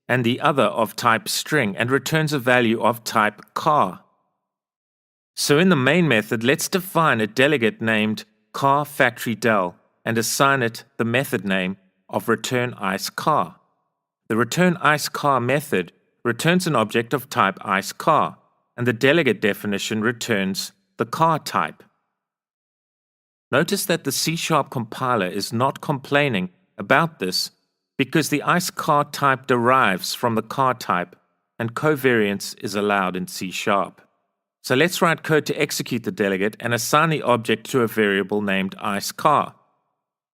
S3: and the other of type string, and returns a value of type car. So in the main method, let's define a delegate named carFactoryDel and assign it the method name of returnIceCar. The returnIceCar method returns an object of type IceCar, and the delegate definition returns the car type. Notice that the C# compiler is not complaining about this because the IceCar type derives from the car type and covariance is allowed in C#. So let's write code to execute the delegate and assign the object to a variable named IceCar.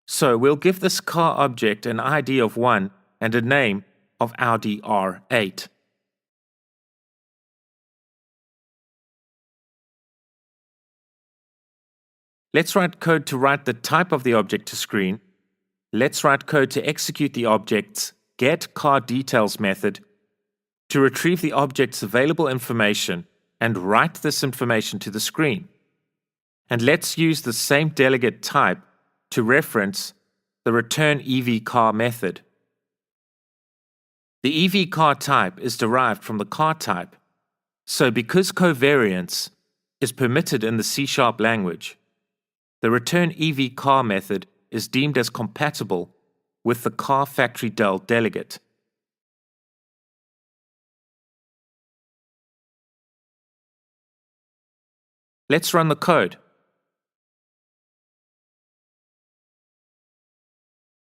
S3: So we'll give this car object an ID of 1 and a name of Audi R8. Let's write code to write the type of the object to screen. Let's write code to execute the object's getCarDetails method to retrieve the object's available information and write this information to the screen. And let's use the same delegate type to reference the return EVCar method. The EVCar type is derived from the car type. So because covariance is permitted in the C# language, the return EVCar method is deemed as compatible with the car factory del delegate. Let's run the code.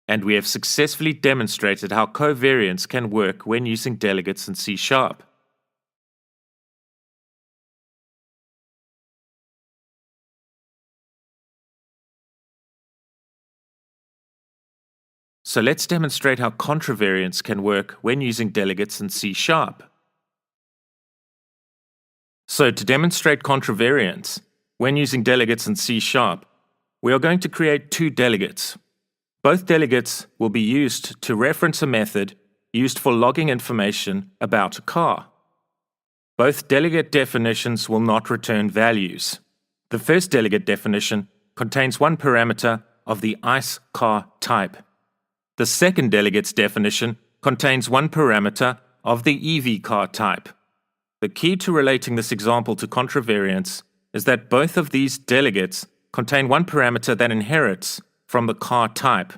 S3: And we have successfully demonstrated how covariance can work when using delegates in C#. So let's demonstrate how contravariance can work when using delegates in C#. So to demonstrate contravariance when using delegates in C#, we are going to create two delegates. Both delegates will be used to reference a method used for logging information about a car. Both delegate definitions will not return values. The first delegate definition contains one parameter of the ICE car type. The second delegate's definition contains one parameter of the EVCar type. The key to relating this example to contravariance is that both of these delegates contain one parameter that inherits from the car type.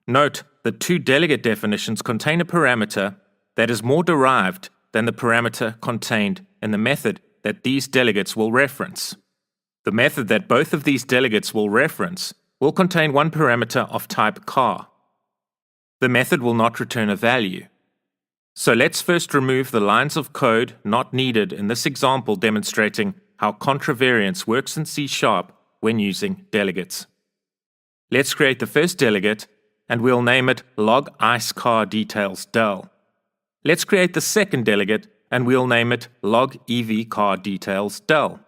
S3: Note that two delegate definitions contain a parameter that is more derived than the parameter contained in the method that these delegates will reference. The method that both of these delegates will reference will contain one parameter of type car. The method will not return a value. So let's first remove the lines of code not needed in this example demonstrating how contravariance works in C# when using delegates. Let's create the first delegate and we'll name it log ICE car details del. Let's create the second delegate and we'll name it log EV car details del.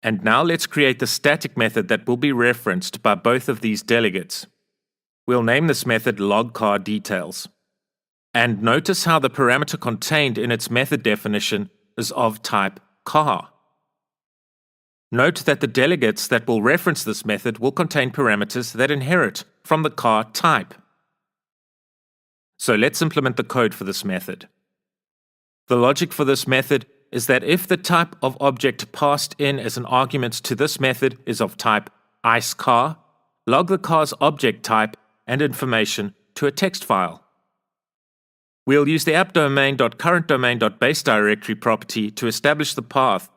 S3: And now let's create the static method that will be referenced by both of these delegates. We'll name this method logCarDetails. And notice how the parameter contained in its method definition is of type car. Note that the delegates that will reference this method will contain parameters that inherit from the car type. So let's implement the code for this method. The logic for this method is that if the type of object passed in as an argument to this method is of type ICECar, log the car's object type and information to a text file. We'll use the app_domain.currentDomain.base directory property to establish the path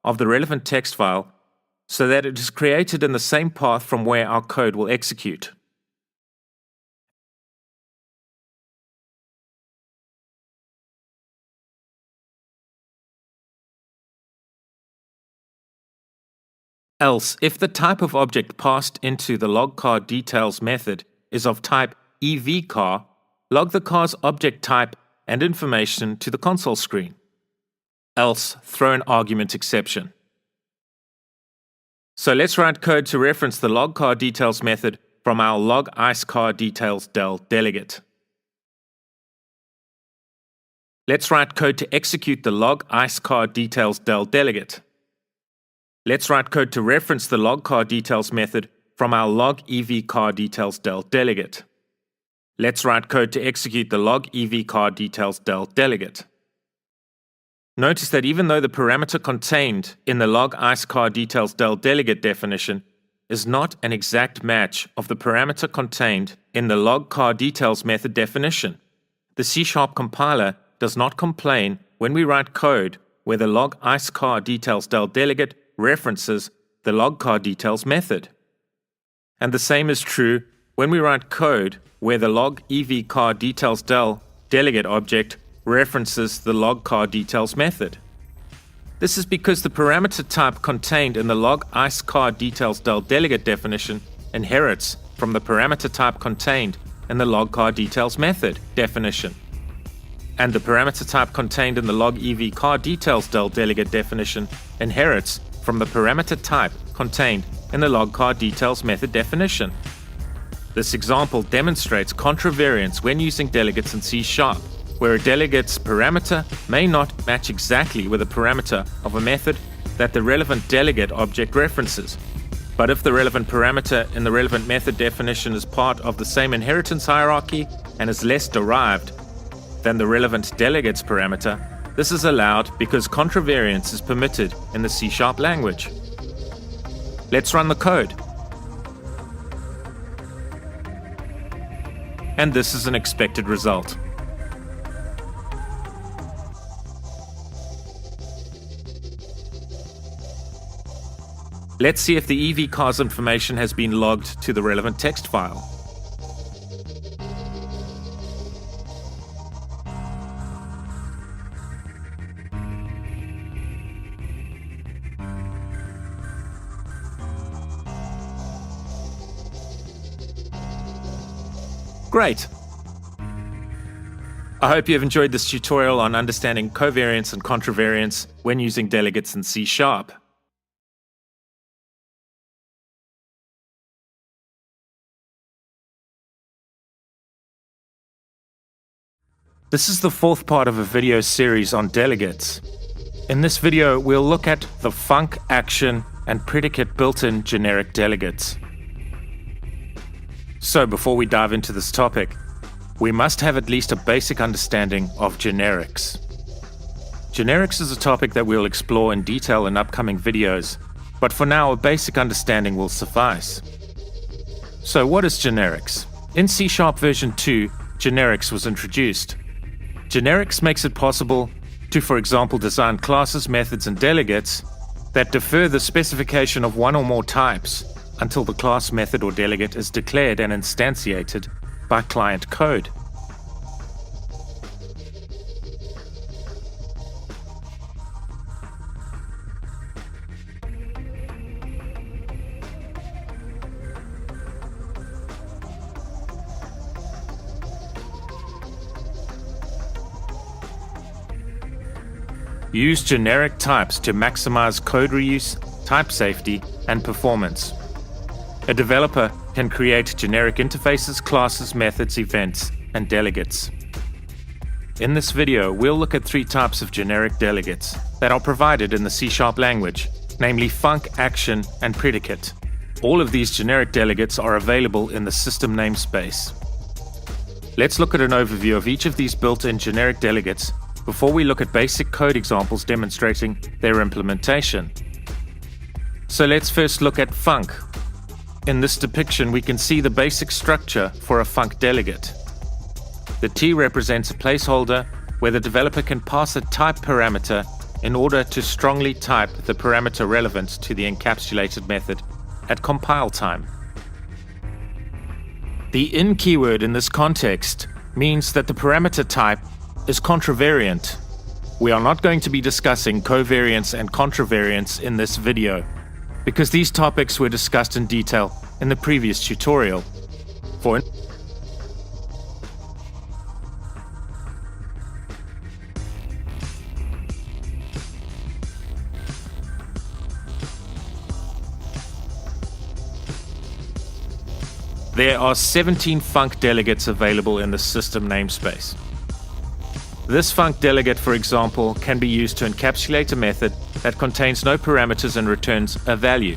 S3: of the relevant text file so that it is created in the same path from where our code will execute. Else, if the type of object passed into the logCarDetails method is of type EVCar, log the car's object type and information to the console screen. Else, throw an argument exception. So let's write code to reference the logCarDetails method from our log IceCarDetails del delegate. Let's write code to execute the log IceCarDetails del delegate. Let's write code to reference the logCarDetails method from our log EVCarDetails del delegate. Let's write code to execute the log EVCarDetails del delegate. Notice that even though the parameter contained in the log IceCarDetails del delegate definition is not an exact match of the parameter contained in the logCarDetails method definition, the C# compiler does not complain when we write code where the log IceCarDetails del delegate references the logCarDetails method. And the same is true when we write code where the log EVCarDetails del delegate object references the logCarDetails method. This is because the parameter type contained in the log IceCarDetails del delegate definition inherits from the parameter type contained in the logCarDetails method definition. And the parameter type contained in the log EVCarDetails del delegate definition inherits from the parameter type contained in the logcar details method definition. This example demonstrates contravariance when using delegates in C#, where a delegate's parameter may not match exactly with a parameter of a method that the relevant delegate object references. But if the relevant parameter in the relevant method definition is part of the same inheritance hierarchy and is less derived than the relevant delegate's parameter, this is allowed because contravariance is permitted in the C# language. Let's run the code. And this is an expected result. Let's see if the EV cars information has been logged to the relevant text file. Great! I hope you have enjoyed this tutorial on understanding covariance and contravariance when using delegates in C#. This is the fourth part of a video series on delegates. In this video, we'll look at the func, action, and predicate built-in generic delegates. So before we dive into this topic, we must have at least a basic understanding of generics. Generics is a topic that we'll explore in detail in upcoming videos, but for now a basic understanding will suffice. So what is generics? In C# version 2, generics was introduced. Generics makes it possible to, for example, design classes, methods, and delegates that defer the specification of one or more types until the class, method, or delegate is declared and instantiated by client code. Use generic types to maximize code reuse, type safety, and performance. A developer can create generic interfaces, classes, methods, events, and delegates. In this video, we'll look at three types of generic delegates that are provided in the C# language, namely func, action, and predicate. All of these generic delegates are available in the system namespace. Let's look at an overview of each of these built-in generic delegates before we look at basic code examples demonstrating their implementation. So let's first look at func. In this depiction, we can see the basic structure for a func delegate. The T represents a placeholder where the developer can pass a type parameter in order to strongly type the parameter relevant to the encapsulated method at compile time. The in keyword in this context means that the parameter type is contravariant. We are not going to be discussing covariance and contravariance in this video, because these topics were discussed in detail in the previous tutorial. There are 17 func delegates available in the system namespace. This func delegate, for example, can be used to encapsulate a method that contains no parameters and returns a value.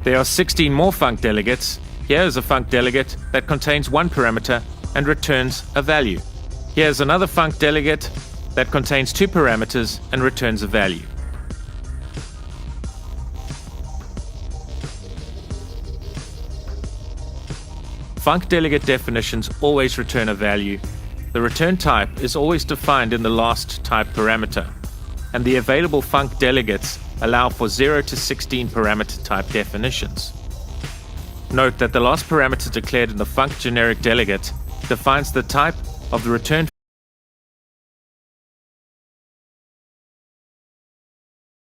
S3: There are 16 more func delegates. Here is a func delegate that contains one parameter and returns a value. Here is another func delegate that contains two parameters and returns a value. Func delegate definitions always return a value. The return type is always defined in the last type parameter, and the available func delegates allow for 0 to 16 parameter type definitions. Note that the last parameter declared in the func generic delegate defines the type of the returned